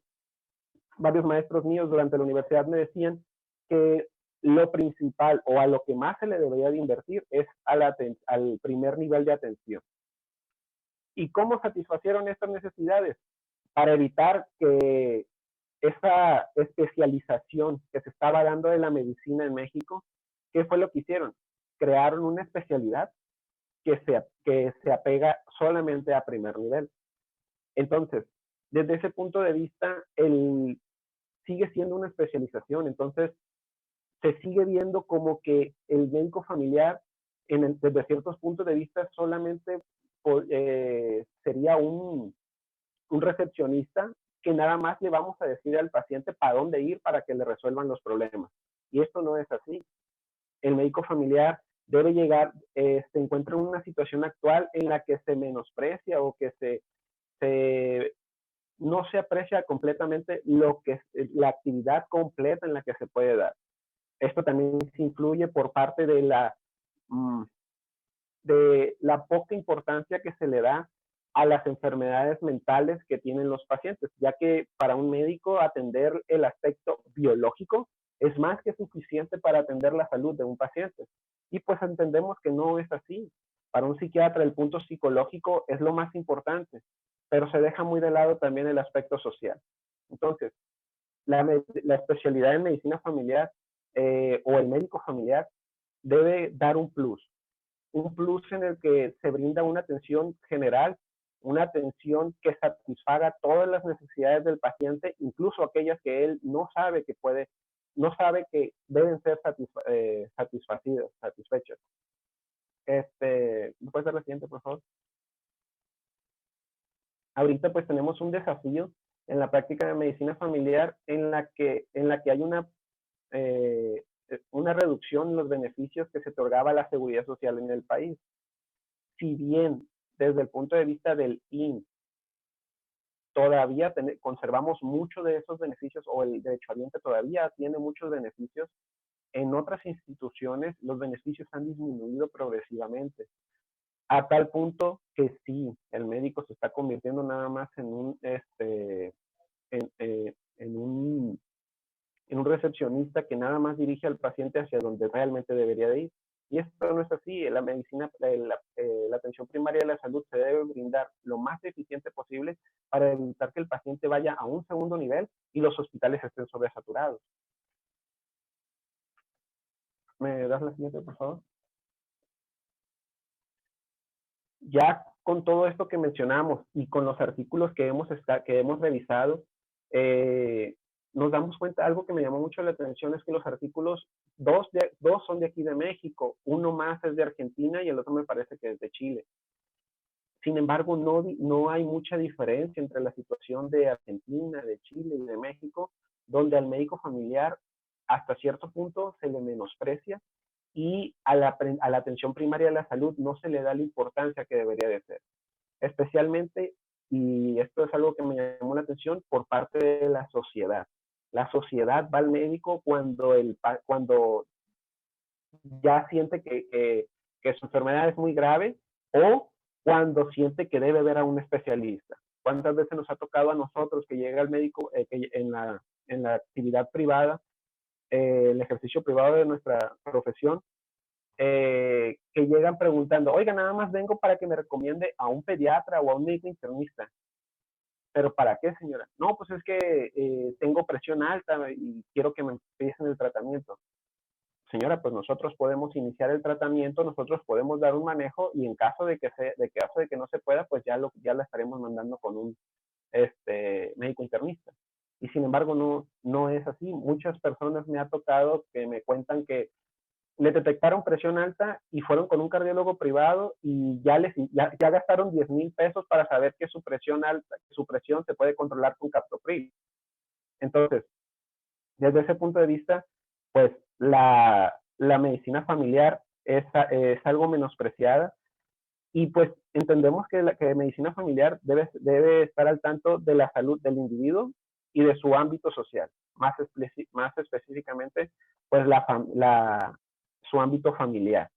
varios maestros míos durante la universidad me decían que lo principal o a lo que más se le debería de invertir es al primer nivel de atención. ¿Y cómo satisfacieron estas necesidades? Para evitar que esa especialización que se estaba dando de la medicina en México, ¿qué fue lo que hicieron? Crearon una especialidad que se apega solamente a primer nivel. Entonces, desde ese punto de vista, sigue siendo una especialización. Entonces, se sigue viendo como que el médico familiar, desde ciertos puntos de vista, solamente sería un recepcionista que nada más le vamos a decir al paciente para dónde ir para que le resuelvan los problemas. Y esto no es así. El médico familiar debe llegar, se encuentra en una situación actual en la que se menosprecia o que no se aprecia completamente la actividad completa en la que se puede dar. Esto también se influye por parte de la poca importancia que se le da a las enfermedades mentales que tienen los pacientes, ya que para un médico atender el aspecto biológico es más que suficiente para atender la salud de un paciente. Y pues entendemos que no es así. Para un psiquiatra el punto psicológico es lo más importante, pero se deja muy de lado también el aspecto social. Entonces, la especialidad en medicina familiar o el médico familiar debe dar un plus en el que se brinda una atención general, una atención que satisfaga todas las necesidades del paciente, incluso aquellas que él no sabe que deben ser satisfechas. ¿Me puedes dar la siguiente, por favor? Ahorita pues tenemos un desafío en la práctica de medicina familiar en la que hay una reducción en los beneficios que se otorgaba a la seguridad social en el país. Si bien desde el punto de vista del IMSS todavía conservamos mucho de esos beneficios, o el derechohabiente todavía tiene muchos beneficios. En otras instituciones los beneficios han disminuido progresivamente, a tal punto que sí, el médico se está convirtiendo nada más en un, en un recepcionista que nada más dirige al paciente hacia donde realmente debería de ir. Y esto no es así. La medicina, la atención primaria de la salud se debe brindar lo más eficiente posible para evitar que el paciente vaya a un segundo nivel y los hospitales estén sobresaturados. ¿Me das la siguiente, por favor? Ya con todo esto que mencionamos y con los artículos que hemos revisado, nos damos cuenta, algo que me llamó mucho la atención es que los artículos, dos son de aquí de México, uno más es de Argentina y el otro me parece que es de Chile. Sin embargo, no hay mucha diferencia entre la situación de Argentina, de Chile y de México, donde al médico familiar hasta cierto punto se le menosprecia y a la atención primaria de la salud no se le da la importancia que debería de ser. Especialmente, y esto es algo que me llamó la atención, por parte de la sociedad. La sociedad va al médico cuando ya siente que su enfermedad es muy grave o cuando siente que debe ver a un especialista. ¿Cuántas veces nos ha tocado a nosotros que llega el médico en la actividad privada, el ejercicio privado de nuestra profesión, que llegan preguntando, oiga, nada más vengo para que me recomiende a un pediatra o a un médico internista? ¿Pero para qué, señora? No, pues es que tengo presión alta y quiero que me empiecen el tratamiento. Señora, pues nosotros podemos iniciar el tratamiento, nosotros podemos dar un manejo y en caso de que no se pueda, pues ya la estaremos mandando con un médico internista. Y sin embargo no es así. Muchas personas me ha tocado que me cuentan que le detectaron presión alta y fueron con un cardiólogo privado y ya gastaron 10,000 pesos para saber que su presión alta, su presión se puede controlar con captopril. Entonces, desde ese punto de vista, pues la medicina familiar es algo menospreciada y pues entendemos que la medicina familiar debe estar al tanto de la salud del individuo y de su ámbito social, más específicamente pues su ámbito familiar.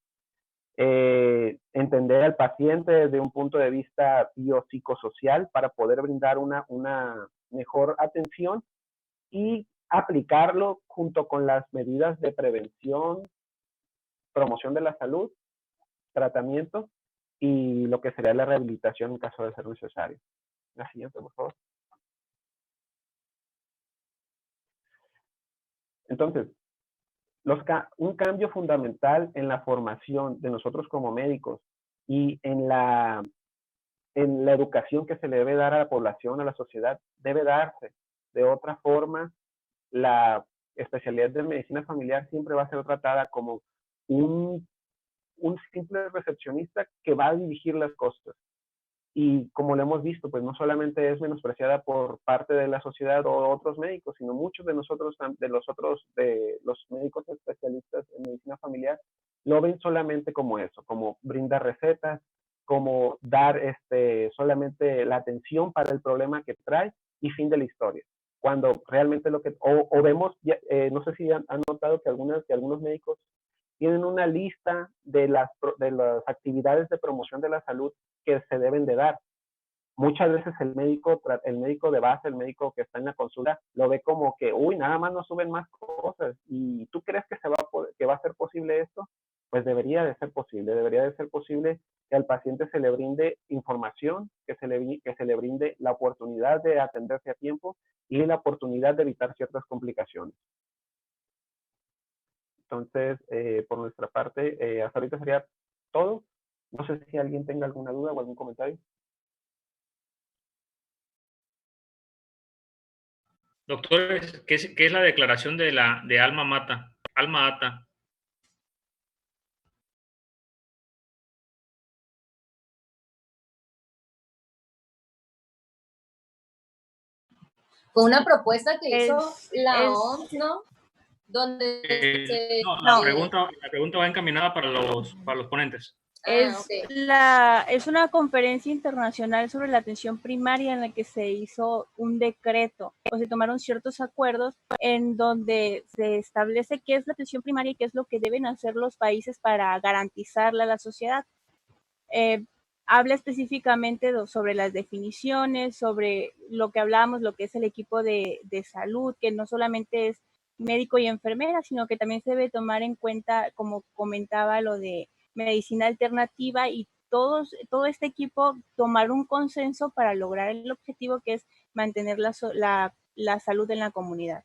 Entender al paciente desde un punto de vista biopsicosocial para poder brindar una mejor atención y aplicarlo junto con las medidas de prevención, promoción de la salud, tratamiento y lo que sería la rehabilitación en caso de ser necesario. La siguiente, por favor. Entonces, un cambio fundamental en la formación de nosotros como médicos y en la educación que se le debe dar a la población, a la sociedad, debe darse. De otra forma, la especialidad de medicina familiar siempre va a ser tratada como un simple recepcionista que va a dirigir las cosas. Y como lo hemos visto, pues no solamente es menospreciada por parte de la sociedad o otros médicos, sino muchos de nosotros, de los médicos especialistas en medicina familiar, lo ven solamente como eso, como brindar recetas, como dar solamente la atención para el problema que trae y fin de la historia. Cuando realmente o vemos, no sé si han notado que algunos médicos tienen una lista de las actividades de promoción de la salud que se deben de dar. Muchas veces el médico de base, el médico que está en la consulta, lo ve como que, uy, nada más nos suben más cosas. ¿Y tú crees que va a ser posible esto? Pues debería de ser posible que al paciente se le brinde información, que se le brinde la oportunidad de atenderse a tiempo y la oportunidad de evitar ciertas complicaciones. Entonces, por nuestra parte, hasta ahorita sería todo. No sé si alguien tenga alguna duda o algún comentario. Doctor, ¿qué es la declaración de Alma Ata? Fue una propuesta que hizo la OMS, ¿no? Donde La pregunta va encaminada para los ponentes. Es una conferencia internacional sobre la atención primaria en la que se hizo un decreto o se tomaron ciertos acuerdos en donde se establece qué es la atención primaria y qué es lo que deben hacer los países para garantizarla a la sociedad. Habla específicamente sobre las definiciones, sobre lo que hablábamos, lo que es el equipo de salud, que no solamente es médico y enfermera, sino que también se debe tomar en cuenta, como comentaba, lo de medicina alternativa y todo este equipo tomar un consenso para lograr el objetivo que es mantener la salud en la comunidad.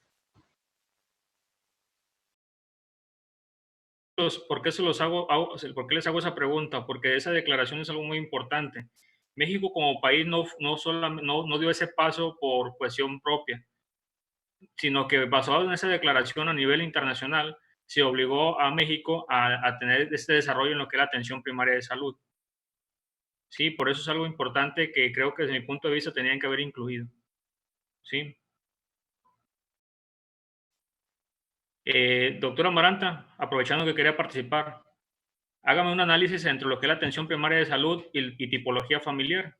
¿Por qué les hago esa pregunta? Porque esa declaración es algo muy importante. México como país no dio ese paso por cuestión propia, sino que basado en esa declaración a nivel internacional, se obligó a México a tener este desarrollo en lo que es la atención primaria de salud. Sí, por eso es algo importante que creo que desde mi punto de vista tenían que haber incluido. Sí. Doctora Amaranta, aprovechando que quería participar, hágame un análisis entre lo que es la atención primaria de salud y tipología familiar.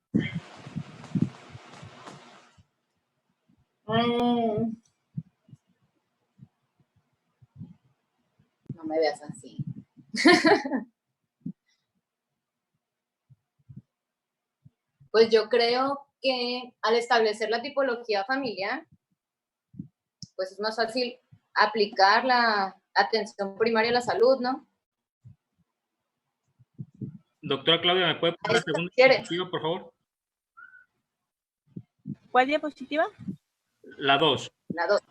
No me veas así. Pues yo creo que al establecer la tipología familiar, pues es más fácil aplicar la atención primaria a la salud, ¿no? Doctora Claudia, ¿me puede poner la segunda diapositiva, por favor? ¿Cuál diapositiva? La 2. La 2.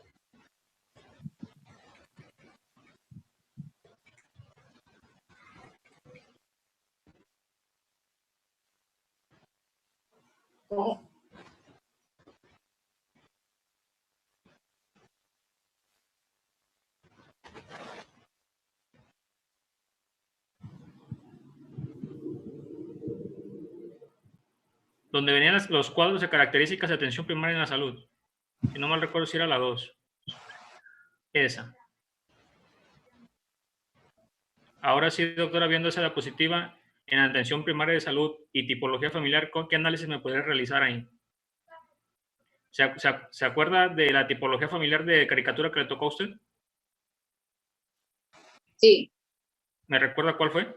Donde venían los cuadros de características de atención primaria en la salud. Si no mal recuerdo si era la 2. Esa. Ahora sí, doctora, viendo esa diapositiva en atención primaria de salud y tipología familiar, ¿qué análisis me podría realizar ahí? ¿Se acuerda de la tipología familiar de caricatura que le tocó a usted? Sí. ¿Me recuerda cuál fue?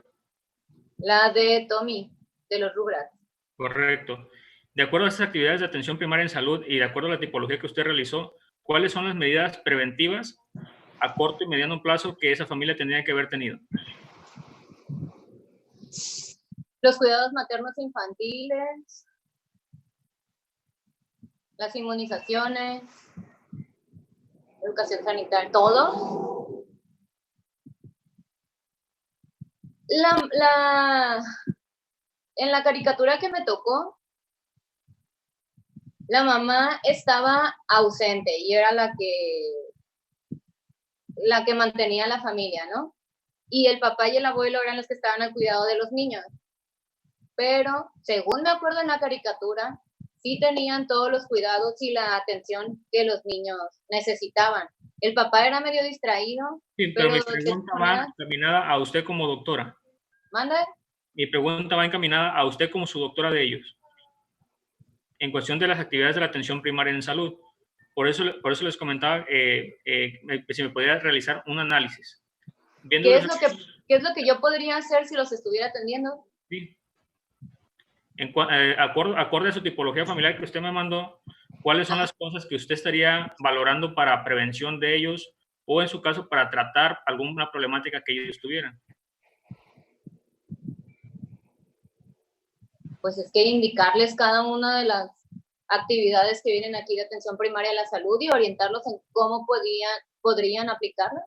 La de Tommy, de los Rugrats. Correcto. De acuerdo a esas actividades de atención primaria en salud y de acuerdo a la tipología que usted realizó, ¿cuáles son las medidas preventivas a corto y mediano plazo que esa familia tendría que haber tenido? Los cuidados maternos infantiles, las inmunizaciones, educación sanitaria, todo. En la caricatura que me tocó, la mamá estaba ausente y era la que mantenía a la familia, ¿no? Y el papá y el abuelo eran los que estaban al cuidado de los niños. Pero, según me acuerdo en la caricatura, sí tenían todos los cuidados y la atención que los niños necesitaban. El papá era medio distraído. Sí, pero mi pregunta va encaminada a usted como doctora. ¿Manda? Mi pregunta va encaminada a usted como su doctora de ellos. En cuestión de las actividades de la atención primaria en salud. Por eso les comentaba si me podía realizar un análisis. ¿Qué es lo que yo podría hacer si los estuviera atendiendo? Sí. Acorde a su tipología familiar que usted me mandó, ¿cuáles son las cosas que usted estaría valorando para prevención de ellos o en su caso para tratar alguna problemática que ellos tuvieran? Pues es que indicarles cada una de las actividades que vienen aquí de atención primaria a la salud y orientarlos en cómo podrían aplicarla.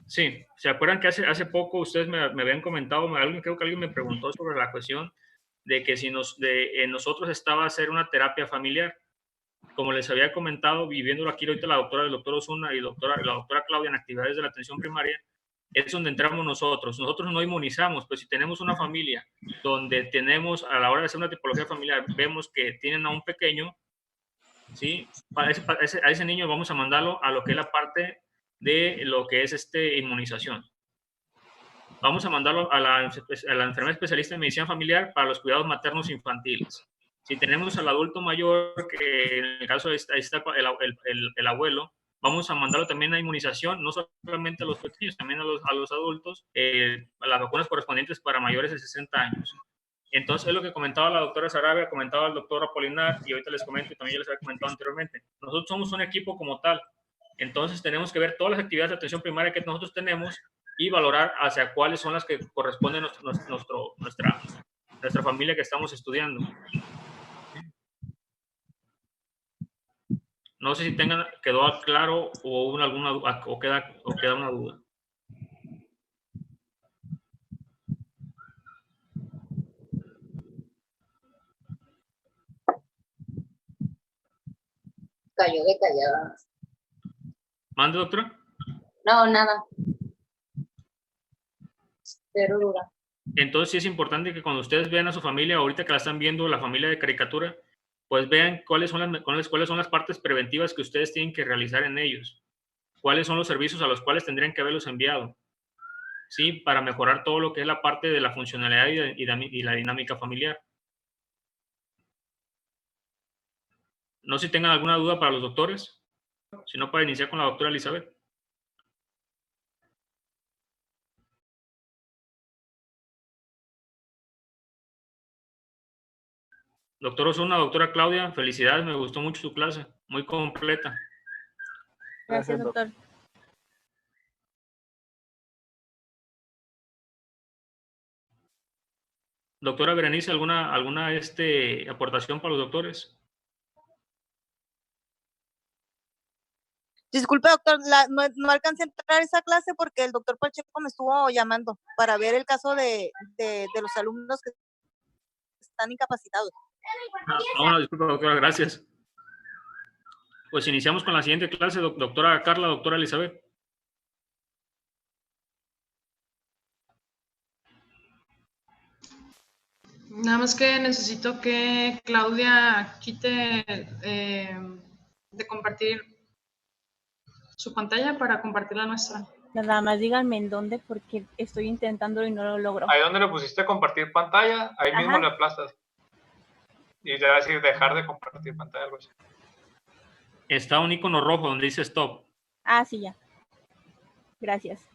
Sí, ¿se acuerdan que hace poco ustedes me habían comentado, creo que alguien me preguntó sobre la cuestión de que si nosotros estaba hacer una terapia familiar? Como les había comentado, viviéndolo aquí ahorita el doctor Osuna y la doctora Claudia en actividades de la atención primaria, es donde entramos nosotros. Nosotros no inmunizamos, pero si tenemos una familia donde tenemos, a la hora de hacer una tipología familiar, vemos que tienen a un pequeño, ¿sí? A ese niño vamos a mandarlo a lo que es la parte de lo que es inmunización. vamos a mandarlo a la enfermera especialista en medicina familiar para los cuidados maternos infantiles. Si tenemos al adulto mayor, que en el caso está el abuelo, vamos a mandarlo también a inmunización, no solamente a los pequeños, también a los adultos, a las vacunas correspondientes para mayores de 60 años. Entonces, es lo que comentaba la doctora Sarabia, comentaba el doctor Apolinar, y ahorita les comento, y también ya les había comentado anteriormente. Nosotros somos un equipo como tal. Entonces, tenemos que ver todas las actividades de atención primaria que nosotros tenemos y valorar hacia cuáles son las que corresponden a nuestra familia que estamos estudiando. No sé si quedó claro o queda una duda. Cayó de callada. ¿Mande, doctora? No, nada. Pero dura. Entonces sí es importante que cuando ustedes vean a su familia, ahorita que la están viendo, la familia de caricatura, pues vean cuáles son las partes preventivas que ustedes tienen que realizar en ellos. Cuáles son los servicios a los cuales tendrían que haberlos enviado. Sí, para mejorar todo lo que es la parte de la funcionalidad y la dinámica familiar. No sé si tengan alguna duda para los doctores. Si no, para iniciar con la doctora Elizabeth. Doctor Osuna, doctora Claudia, felicidades, me gustó mucho su clase, muy completa. Gracias, doctor. Doctora Berenice, ¿alguna aportación para los doctores? Disculpe, doctor, no alcancé a entrar a esa clase porque el doctor Pacheco me estuvo llamando para ver el caso de los alumnos que están incapacitados. Bueno, disculpa, doctora, gracias. Pues iniciamos con la siguiente clase, doctora Carla, doctora Elizabeth. Nada más que necesito que Claudia quite de compartir su pantalla para compartir la nuestra. Nada más díganme en dónde porque estoy intentando y no lo logro. Ahí donde le pusiste compartir pantalla, ahí mismo le aplastas. Y te va a decir dejar de compartir pantalla, algo así. Está un icono rojo donde dice stop. Ah, sí, ya. Gracias.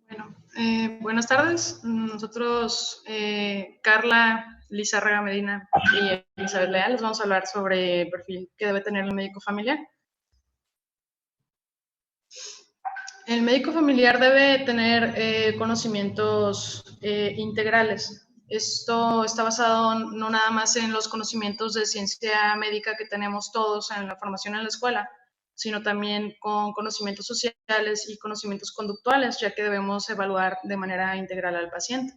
Bueno, buenas tardes. Nosotros, Carla, Lizárraga Medina y Elizabeth Leal, les vamos a hablar sobre el perfil que debe tener el médico familiar. El médico familiar debe tener conocimientos integrales. Esto está basado no nada más en los conocimientos de ciencia médica que tenemos todos en la formación en la escuela, sino también con conocimientos sociales y conocimientos conductuales, ya que debemos evaluar de manera integral al paciente.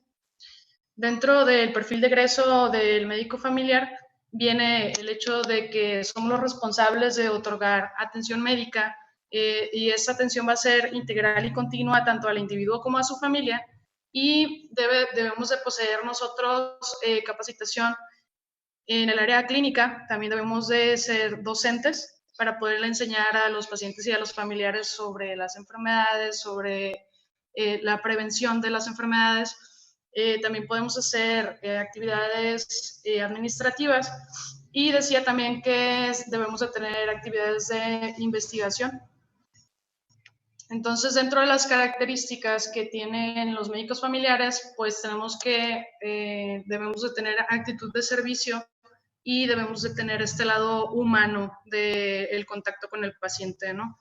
Dentro del perfil de egreso del médico familiar viene el hecho de que somos los responsables de otorgar atención médica y esa atención va a ser integral y continua tanto al individuo como a su familia y debemos de poseer nosotros capacitación en el área clínica. También debemos de ser docentes para poderle enseñar a los pacientes y a los familiares sobre las enfermedades, sobre la prevención de las enfermedades. También podemos hacer actividades administrativas y decía también que debemos de tener actividades de investigación. Entonces, dentro de las características que tienen los médicos familiares, pues tenemos que debemos de tener actitud de servicio y debemos de tener este lado humano del contacto con el paciente, ¿no?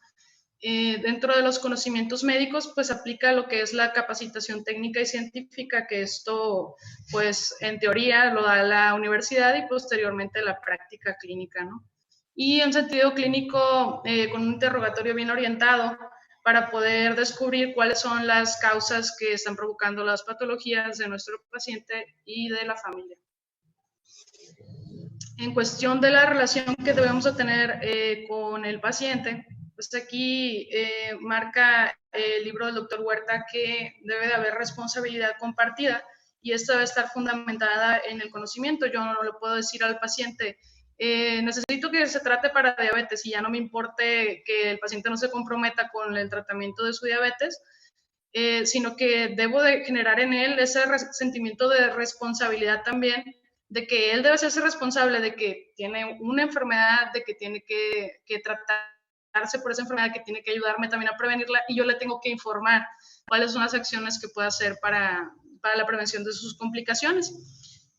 Dentro de los conocimientos médicos, pues aplica lo que es la capacitación técnica y científica, que esto, pues en teoría lo da la universidad y posteriormente la práctica clínica, ¿no? Y en sentido clínico, con un interrogatorio bien orientado para poder descubrir cuáles son las causas que están provocando las patologías de nuestro paciente y de la familia. En cuestión de la relación que debemos de tener con el paciente, pues aquí marca el libro del doctor Huerta que debe de haber responsabilidad compartida y esta debe estar fundamentada en el conocimiento. Yo no le puedo decir al paciente, necesito que se trate para diabetes y ya no me importe que el paciente no se comprometa con el tratamiento de su diabetes, sino que debo de generar en él ese sentimiento de responsabilidad también, de que él debe hacerse responsable de que tiene una enfermedad, de que tiene que tratarse por esa enfermedad, que tiene que ayudarme también a prevenirla y yo le tengo que informar cuáles son las acciones que puede hacer para la prevención de sus complicaciones.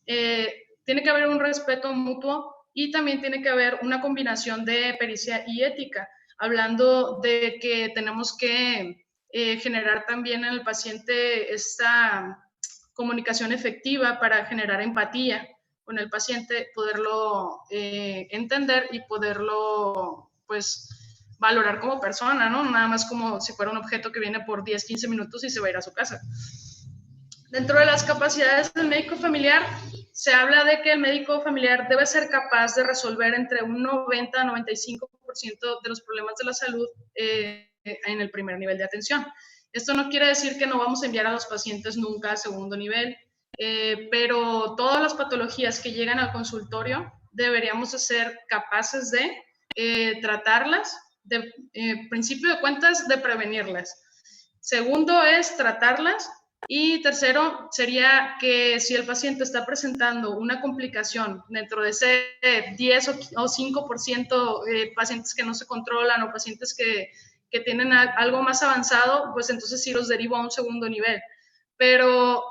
Tiene que haber un respeto mutuo y también tiene que haber una combinación de pericia y ética, hablando de que tenemos que generar también en el paciente esta comunicación efectiva para generar empatía con el paciente, poderlo entender y poderlo, pues, valorar como persona, ¿no? Nada más como si fuera un objeto que viene por 10, 15 minutos y se va a ir a su casa. Dentro de las capacidades del médico familiar, se habla de que el médico familiar debe ser capaz de resolver entre un 90 a 95% de los problemas de la salud en el primer nivel de atención. Esto no quiere decir que no vamos a enviar a los pacientes nunca a segundo nivel, pero todas las patologías que llegan al consultorio deberíamos ser capaces de tratarlas, principio de cuentas, de prevenirlas. Segundo es tratarlas. Y tercero sería que si el paciente está presentando una complicación dentro de ese 10 o 5% pacientes que no se controlan o pacientes que tienen algo más avanzado, pues entonces sí los derivo a un segundo nivel. Pero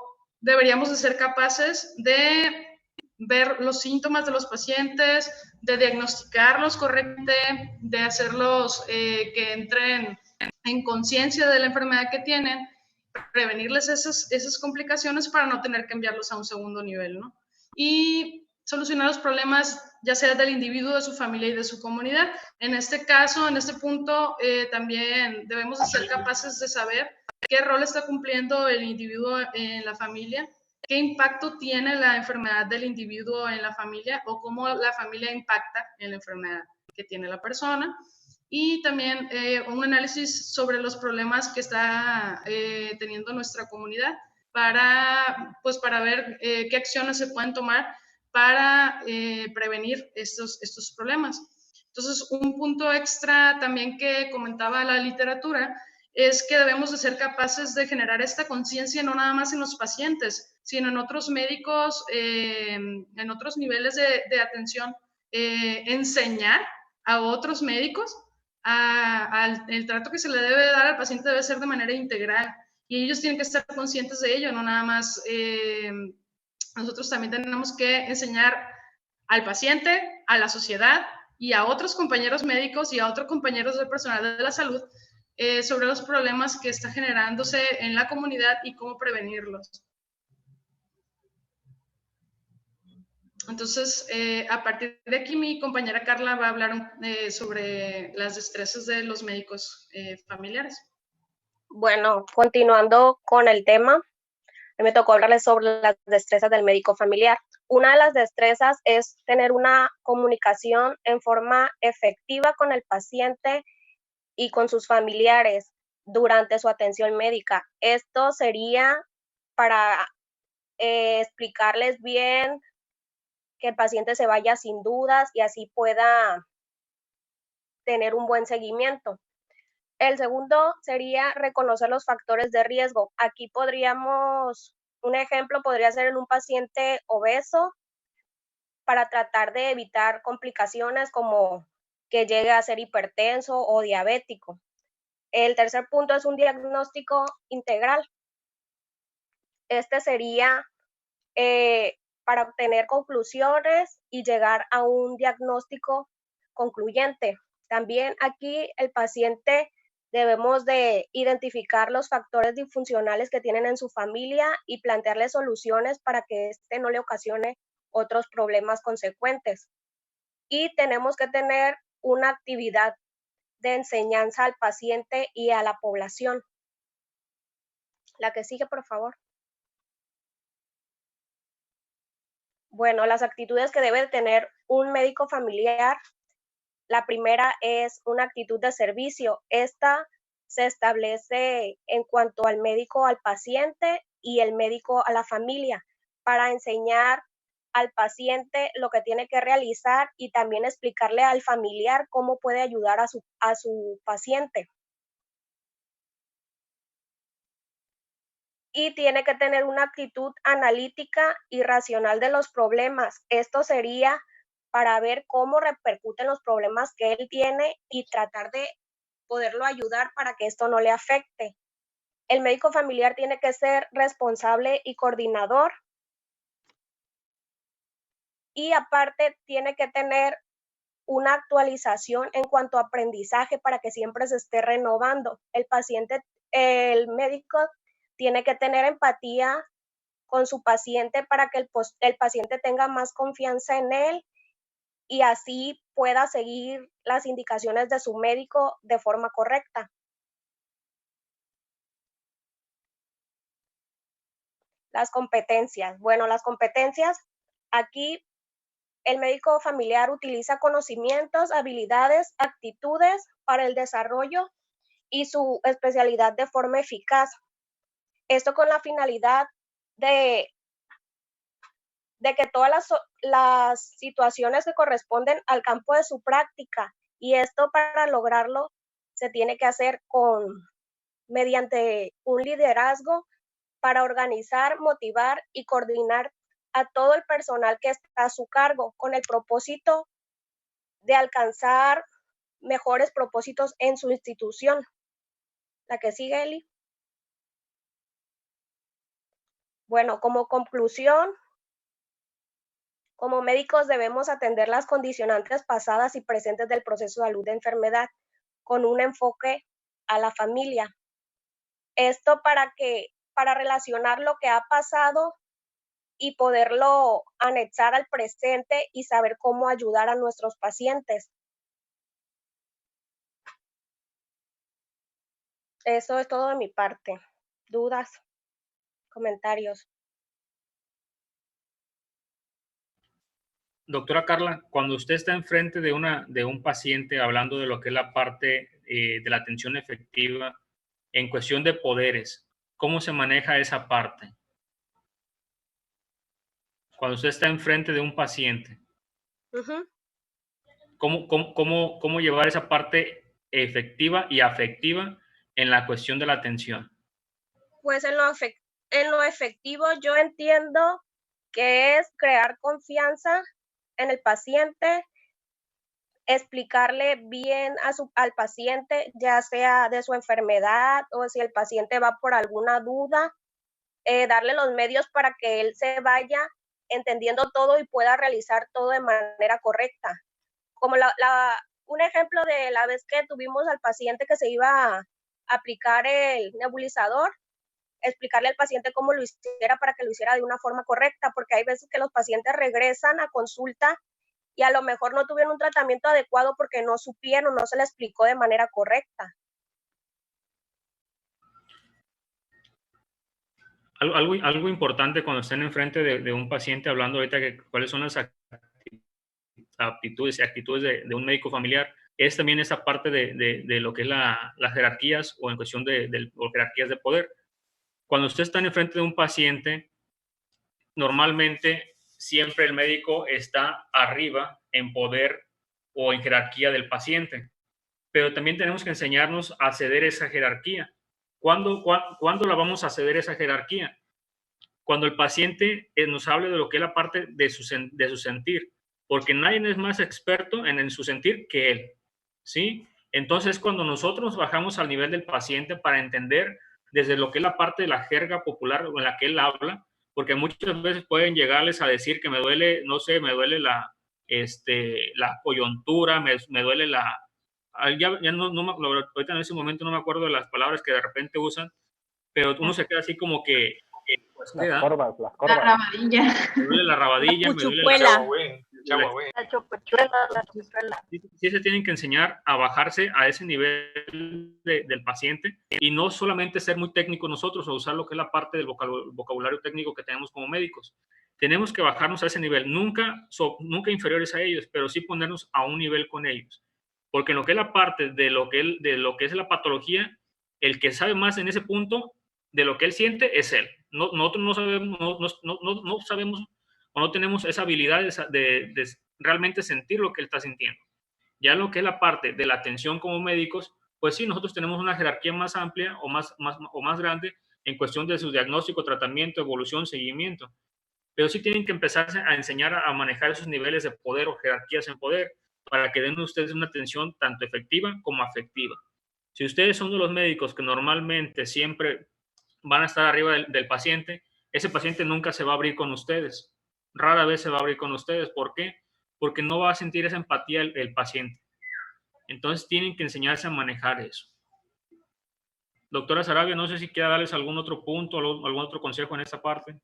deberíamos de ser capaces de ver los síntomas de los pacientes, de diagnosticarlos correctamente, de hacerlos que entren en conciencia de la enfermedad que tienen, prevenirles esas complicaciones para no tener que enviarlos a un segundo nivel, ¿no? Y solucionar los problemas ya sea del individuo, de su familia y de su comunidad. En este caso, en este punto, también debemos de ser capaces de saber qué rol está cumpliendo el individuo en la familia, qué impacto tiene la enfermedad del individuo en la familia o cómo la familia impacta en la enfermedad que tiene la persona. Y también un análisis sobre los problemas que está teniendo nuestra comunidad para ver qué acciones se pueden tomar para prevenir estos problemas. Entonces, un punto extra también que comentaba la literatura es que debemos de ser capaces de generar esta conciencia no nada más en los pacientes, sino en otros médicos, en otros niveles de atención, enseñar a otros médicos el trato que se le debe dar al paciente debe ser de manera integral y ellos tienen que estar conscientes de ello, no nada más nosotros también tenemos que enseñar al paciente, a la sociedad y a otros compañeros médicos y a otros compañeros del personal de la salud sobre los problemas que está generándose en la comunidad y cómo prevenirlos. Entonces, a partir de aquí, mi compañera Carla va a hablar sobre las destrezas de los médicos familiares. Bueno, continuando con el tema, me tocó hablarles sobre las destrezas del médico familiar. Una de las destrezas es tener una comunicación en forma efectiva con el paciente y con sus familiares durante su atención médica. Esto sería para explicarles bien, que el paciente se vaya sin dudas y así pueda tener un buen seguimiento. El segundo sería reconocer los factores de riesgo. Aquí un ejemplo podría ser en un paciente obeso para tratar de evitar complicaciones como que llegue a ser hipertenso o diabético. El tercer punto es un diagnóstico integral. Este sería para obtener conclusiones y llegar a un diagnóstico concluyente. También aquí el paciente debemos de identificar los factores disfuncionales que tienen en su familia y plantearle soluciones para que este no le ocasione otros problemas consecuentes. Y tenemos que tener una actividad de enseñanza al paciente y a la población. La que sigue, por favor. Bueno, las actitudes que debe tener un médico familiar, la primera es una actitud de servicio. Esta se establece en cuanto al médico al paciente y el médico a la familia, para enseñar al paciente lo que tiene que realizar y también explicarle al familiar cómo puede ayudar a su paciente. Y tiene que tener una actitud analítica y racional de los problemas. Esto sería para ver cómo repercuten los problemas que él tiene y tratar de poderlo ayudar para que esto no le afecte. El médico familiar tiene que ser responsable y coordinador. Y aparte tiene que tener una actualización en cuanto a aprendizaje para que siempre se esté renovando. El médico tiene que tener empatía con su paciente para que el paciente tenga más confianza en él y así pueda seguir las indicaciones de su médico de forma correcta. Las competencias. Bueno, las competencias, aquí el médico familiar utiliza conocimientos, habilidades, actitudes para el desarrollo y su especialidad de forma eficaz. Esto con la finalidad de que todas las situaciones que corresponden al campo de su práctica, y esto para lograrlo se tiene que hacer mediante un liderazgo para organizar, motivar y coordinar a todo el personal que está a su cargo con el propósito de alcanzar mejores propósitos en su institución. La que sigue, Eli. Bueno, como conclusión, como médicos debemos atender las condicionantes pasadas y presentes del proceso de salud de enfermedad con un enfoque a la familia. Esto para relacionar lo que ha pasado y poderlo anexar al presente y saber cómo ayudar a nuestros pacientes. Eso es todo de mi parte. ¿Dudas? ¿Comentarios? Doctora Carla, cuando usted está enfrente de un paciente hablando de lo que es la parte de la atención efectiva en cuestión de poderes, ¿cómo se maneja esa parte? Cuando usted está enfrente de un paciente, ¿cómo llevar esa parte efectiva y afectiva en la cuestión de la atención? Pues en lo efectivo yo entiendo que es crear confianza en el paciente, explicarle bien al paciente, ya sea de su enfermedad o si el paciente va por alguna duda, darle los medios para que él se vaya entendiendo todo y pueda realizar todo de manera correcta. Como un ejemplo de la vez que tuvimos al paciente que se iba a aplicar el nebulizador, explicarle al paciente cómo lo hiciera para que lo hiciera de una forma correcta, porque hay veces que los pacientes regresan a consulta y a lo mejor no tuvieron un tratamiento adecuado porque no supieron, no se le explicó de manera correcta. Algo importante cuando estén enfrente de un paciente hablando ahorita que cuáles son las aptitudes y actitudes de un médico familiar, es también esa parte de lo que es las jerarquías o en cuestión de jerarquías de poder. Cuando usted está enfrente de un paciente, normalmente siempre el médico está arriba en poder o en jerarquía del paciente, pero también tenemos que enseñarnos a ceder esa jerarquía. ¿Cuándo la vamos a ceder esa jerarquía? Cuando el paciente nos hable de lo que es la parte de su sentir, porque nadie es más experto en su sentir que él, ¿sí? Entonces, cuando nosotros bajamos al nivel del paciente para entender desde lo que es la parte de la jerga popular en la que él habla, porque muchas veces pueden llegarles a decir que me duele, no sé, me duele la coyuntura, me duele ya no ahorita en ese momento no me acuerdo de las palabras que de repente usan, pero uno se queda así como que pues, las corvas. La rabadilla. Me duele la rabadilla, La me duele La chopachuela. Sí se tienen que enseñar a bajarse a ese nivel del paciente y no solamente ser muy técnicos nosotros o usar lo que es la parte del vocabulario técnico que tenemos como médicos. tenemos que bajarnos a ese nivel, nunca inferiores a ellos, pero sí ponernos a un nivel con ellos. Porque en lo que es la parte de lo que es la patología, el que sabe más en ese punto de lo que él siente es él. Nosotros no sabemos o no tenemos esa habilidad de realmente sentir lo que él está sintiendo. Ya lo que es la parte de la atención como médicos, pues sí, nosotros tenemos una jerarquía más amplia o más grande en cuestión de su diagnóstico, tratamiento, evolución, seguimiento. Pero sí tienen que empezar a enseñar a manejar esos niveles de poder o jerarquías en poder para que den ustedes una atención tanto efectiva como afectiva. Si ustedes son de los médicos que normalmente siempre van a estar arriba del paciente, ese paciente nunca se va a abrir con ustedes. Rara vez se va a abrir con ustedes. ¿Por qué? Porque no va a sentir esa empatía el paciente. Entonces tienen que enseñarse a manejar eso. Doctora Sarabia, no sé si quiera darles algún otro punto, algún otro consejo en esta parte.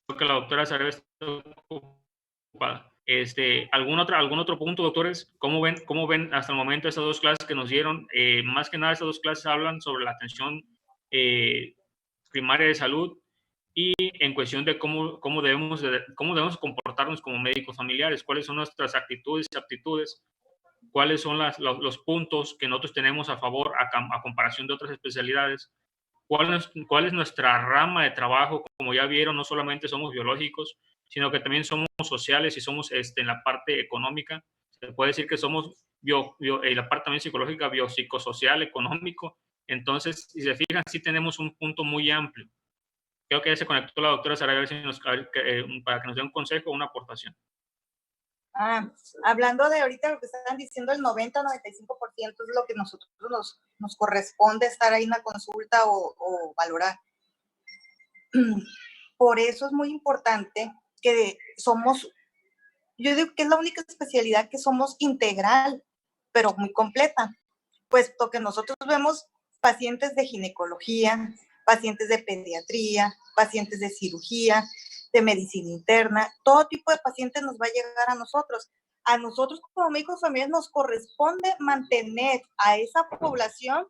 Creo que la doctora Sarabia está ocupada. ¿Algún otro punto, doctores? ¿Cómo ven hasta el momento estas dos clases que nos dieron? Más que nada, estas dos clases hablan sobre la atención primaria de salud y en cuestión de cómo debemos comportarnos como médicos familiares, cuáles son nuestras actitudes y aptitudes, cuáles son los puntos que nosotros tenemos a favor a comparación de otras especialidades, cuál es nuestra rama de trabajo. Como ya vieron, no solamente somos biológicos, sino que también somos sociales y somos en la parte económica. Se puede decir que somos la parte también psicológica, biopsicosocial, económico. Entonces, si se fijan, sí tenemos un punto muy amplio. Creo que ya se conectó la doctora Sarabia para que nos dé un consejo o una aportación. Hablando de ahorita lo que están diciendo, el 90-95% es lo que nosotros nos corresponde estar ahí en la consulta o valorar. Por eso es muy importante que yo digo que es la única especialidad que somos integral, pero muy completa, puesto que nosotros vemos pacientes de ginecología, pacientes de pediatría, pacientes de cirugía, de medicina interna, todo tipo de pacientes nos va a llegar a nosotros. A nosotros como médicos familiares nos corresponde mantener a esa población,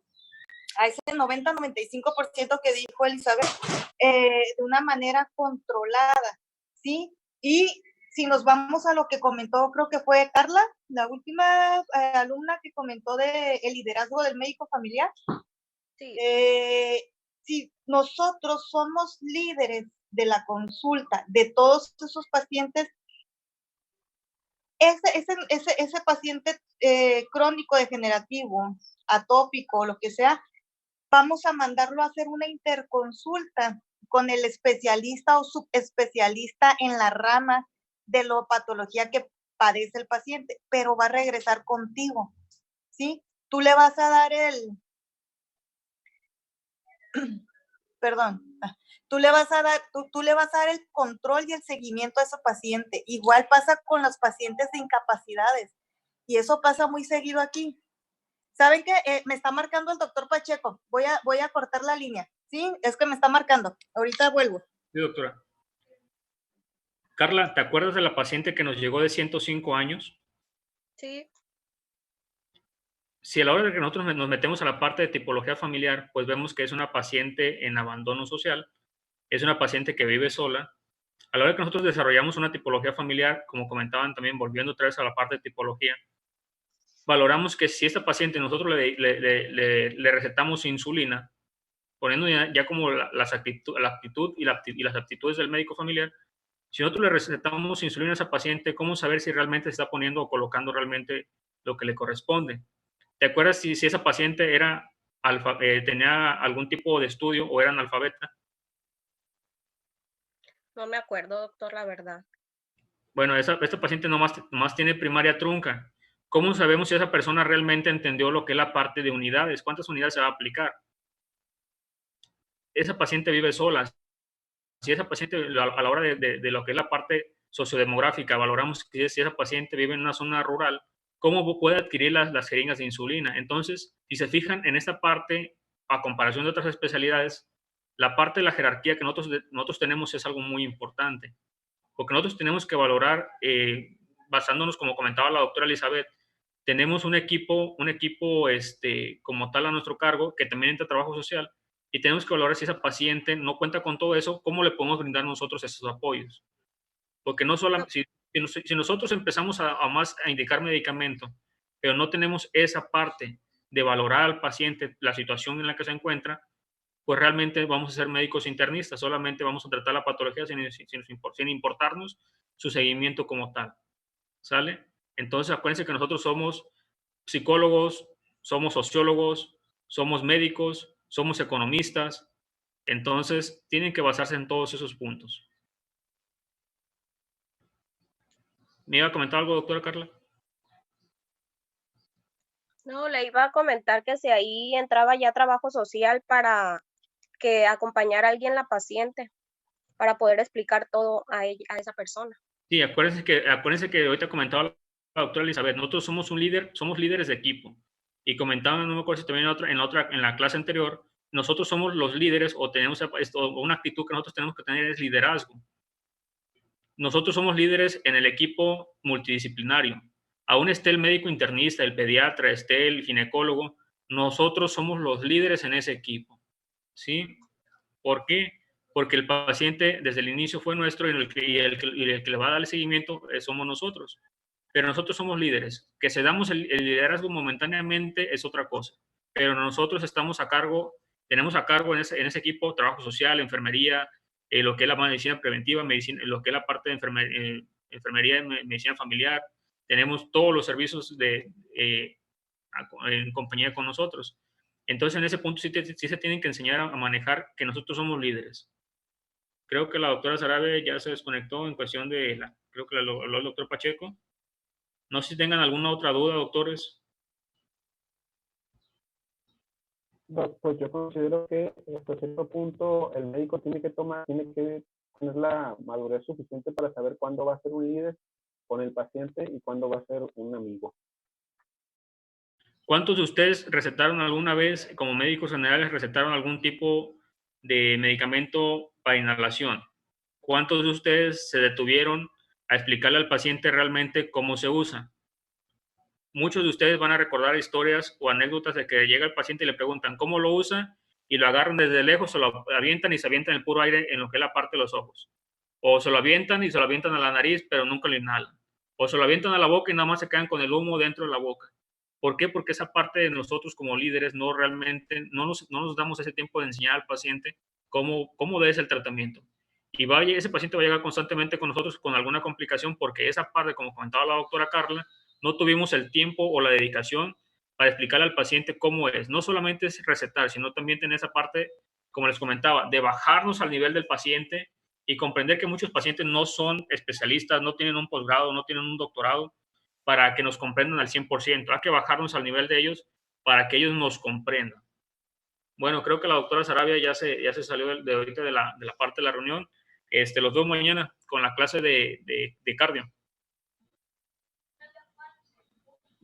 a ese 90-95% que dijo Elizabeth, de una manera controlada, ¿sí? Y si nos vamos a lo que comentó, creo que fue Carla, la última alumna que comentó del liderazgo del médico familiar, sí. Si nosotros somos líderes de la consulta de todos esos pacientes, ese paciente crónico degenerativo, atópico, lo que sea, vamos a mandarlo a hacer una interconsulta con el especialista o subespecialista en la rama de la patología que padece el paciente, pero va a regresar contigo, ¿sí? Tú le vas a dar tú le vas a dar el control y el seguimiento a ese paciente. Igual pasa con los pacientes de incapacidades y eso pasa muy seguido aquí. ¿Saben qué? Me está marcando el doctor Pacheco. Voy a cortar la línea. Sí, es que me está marcando. Ahorita vuelvo. Sí, doctora. Carla, ¿te acuerdas de la paciente que nos llegó de 105 años? Sí. Si a la hora de que nosotros nos metemos a la parte de tipología familiar, pues vemos que es una paciente en abandono social, es una paciente que vive sola. A la hora que nosotros desarrollamos una tipología familiar, como comentaban también, volviendo otra vez a la parte de tipología, valoramos que si esta paciente nosotros le recetamos insulina, poniendo ya como la actitud y las aptitudes del médico familiar, si nosotros le recetamos insulina a esa paciente, ¿cómo saber si realmente se está poniendo o colocando realmente lo que le corresponde? ¿Te acuerdas si esa paciente tenía algún tipo de estudio o era analfabeta? No me acuerdo, doctor, la verdad. Bueno, esta paciente nomás tiene primaria trunca. ¿Cómo sabemos si esa persona realmente entendió lo que es la parte de unidades? ¿Cuántas unidades se va a aplicar? Esa paciente vive sola. Si esa paciente, a la hora de lo que es la parte sociodemográfica, valoramos que si esa paciente vive en una zona rural, ¿cómo puede adquirir las jeringas de insulina? Entonces, si se fijan en esta parte, a comparación de otras especialidades, la parte de la jerarquía que nosotros tenemos es algo muy importante, porque nosotros tenemos que valorar basándonos, como comentaba la doctora Elizabeth, tenemos un equipo como tal a nuestro cargo, que también entra trabajo social, y tenemos que valorar si esa paciente no cuenta con todo eso, cómo le podemos brindar nosotros esos apoyos. Porque no solamente, si nosotros empezamos a indicar medicamento, pero no tenemos esa parte de valorar al paciente, la situación en la que se encuentra, pues realmente vamos a ser médicos internistas, solamente vamos a tratar la patología sin importarnos su seguimiento como tal. ¿Sale? Entonces, acuérdense que nosotros somos psicólogos, somos sociólogos, somos médicos, somos economistas. Entonces, tienen que basarse en todos esos puntos. ¿Me iba a comentar algo, doctora Carla? No, le iba a comentar que si ahí entraba ya trabajo social para que acompañara a alguien la paciente, para poder explicar todo a esa persona. Sí, acuérdense que ahorita comentaba la doctora Elizabeth, nosotros somos líderes de equipo. Y comentaban, no me acuerdo si también en la clase anterior, nosotros somos los líderes o tenemos una actitud que nosotros tenemos que tener es liderazgo. Nosotros somos líderes en el equipo multidisciplinario. Aún esté el médico internista, el pediatra, esté el ginecólogo, nosotros somos los líderes en ese equipo. ¿Sí? ¿Por qué? Porque el paciente desde el inicio fue nuestro y el que le va a dar el seguimiento somos nosotros. Pero nosotros somos líderes. Que cedamos el liderazgo momentáneamente es otra cosa. Pero nosotros estamos a cargo, tenemos a cargo en ese equipo trabajo social, enfermería, lo que es la medicina preventiva, lo que es la parte de enfermería y medicina familiar. Tenemos todos los servicios en compañía con nosotros. Entonces, en ese punto sí se tienen que enseñar a manejar que nosotros somos líderes. Creo que la doctora Sarabia ya se desconectó en cuestión creo que lo habló el doctor Pacheco. No sé si tengan alguna otra duda, doctores. Pues yo considero que hasta cierto punto el médico tiene que tener la madurez suficiente para saber cuándo va a ser un líder con el paciente y cuándo va a ser un amigo. ¿Cuántos de ustedes recetaron alguna vez, como médicos generales, recetaron algún tipo de medicamento para inhalación? ¿Cuántos de ustedes se detuvieron a explicarle al paciente realmente cómo se usa? Muchos de ustedes van a recordar historias o anécdotas de que llega el paciente y le preguntan cómo lo usa y lo agarran desde lejos, se lo avientan y se avientan el puro aire en lo que es la parte de los ojos. O se lo avientan y se lo avientan a la nariz, pero nunca lo inhalan. O se lo avientan a la boca y nada más se quedan con el humo dentro de la boca. ¿Por qué? Porque esa parte de nosotros como líderes no nos damos ese tiempo de enseñar al paciente cómo debe ser el tratamiento. Y ese paciente va a llegar constantemente con nosotros con alguna complicación porque esa parte, como comentaba la doctora Carla, no tuvimos el tiempo o la dedicación para explicarle al paciente cómo es. No solamente es recetar, sino también tener esa parte, como les comentaba, de bajarnos al nivel del paciente y comprender que muchos pacientes no son especialistas, no tienen un posgrado, no tienen un doctorado para que nos comprendan al 100%. Hay que bajarnos al nivel de ellos para que ellos nos comprendan. Bueno, creo que la doctora Sarabia ya se salió de ahorita de la parte de la reunión. Los veo mañana con la clase de cardio.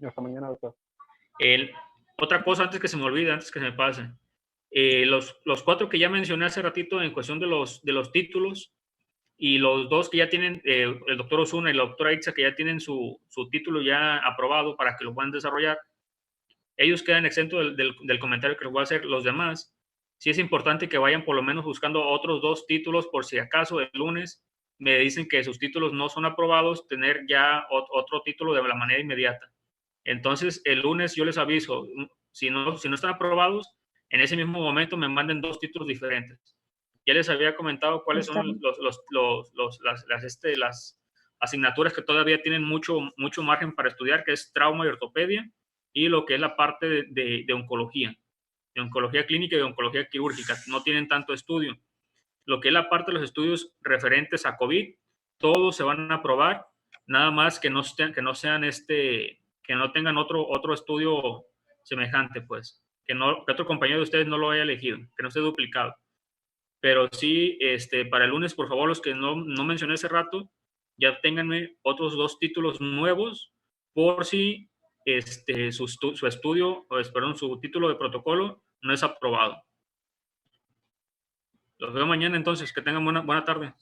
Hasta mañana, doctor. Otra cosa antes que se me olvide, antes que se me pase. Los 4 que ya mencioné hace ratito en cuestión de los títulos y los 2 que ya tienen, el doctor Osuna y la doctora Itza, que ya tienen su título ya aprobado para que lo puedan desarrollar, ellos quedan exentos del comentario que les voy a hacer. Los demás, sí es importante que vayan por lo menos buscando otros 2 títulos por si acaso el lunes me dicen que sus títulos no son aprobados, tener ya otro título de la manera inmediata. Entonces, el lunes yo les aviso, si no están aprobados, en ese mismo momento me manden 2 títulos diferentes. Ya les había comentado cuáles son las asignaturas que todavía tienen mucho margen para estudiar, que es trauma y ortopedia, y lo que es la parte de oncología clínica y de oncología quirúrgica. No tienen tanto estudio. Lo que es la parte de los estudios referentes a COVID, todos se van a aprobar, nada más que no tengan otro estudio semejante, pues, que otro compañero de ustedes no lo haya elegido, que no esté duplicado. Pero sí, para el lunes, por favor, los que no mencioné hace rato, ya ténganme otros 2 títulos nuevos por si su estudio, su título de protocolo no es aprobado. Los veo mañana entonces, que tengan buena tarde.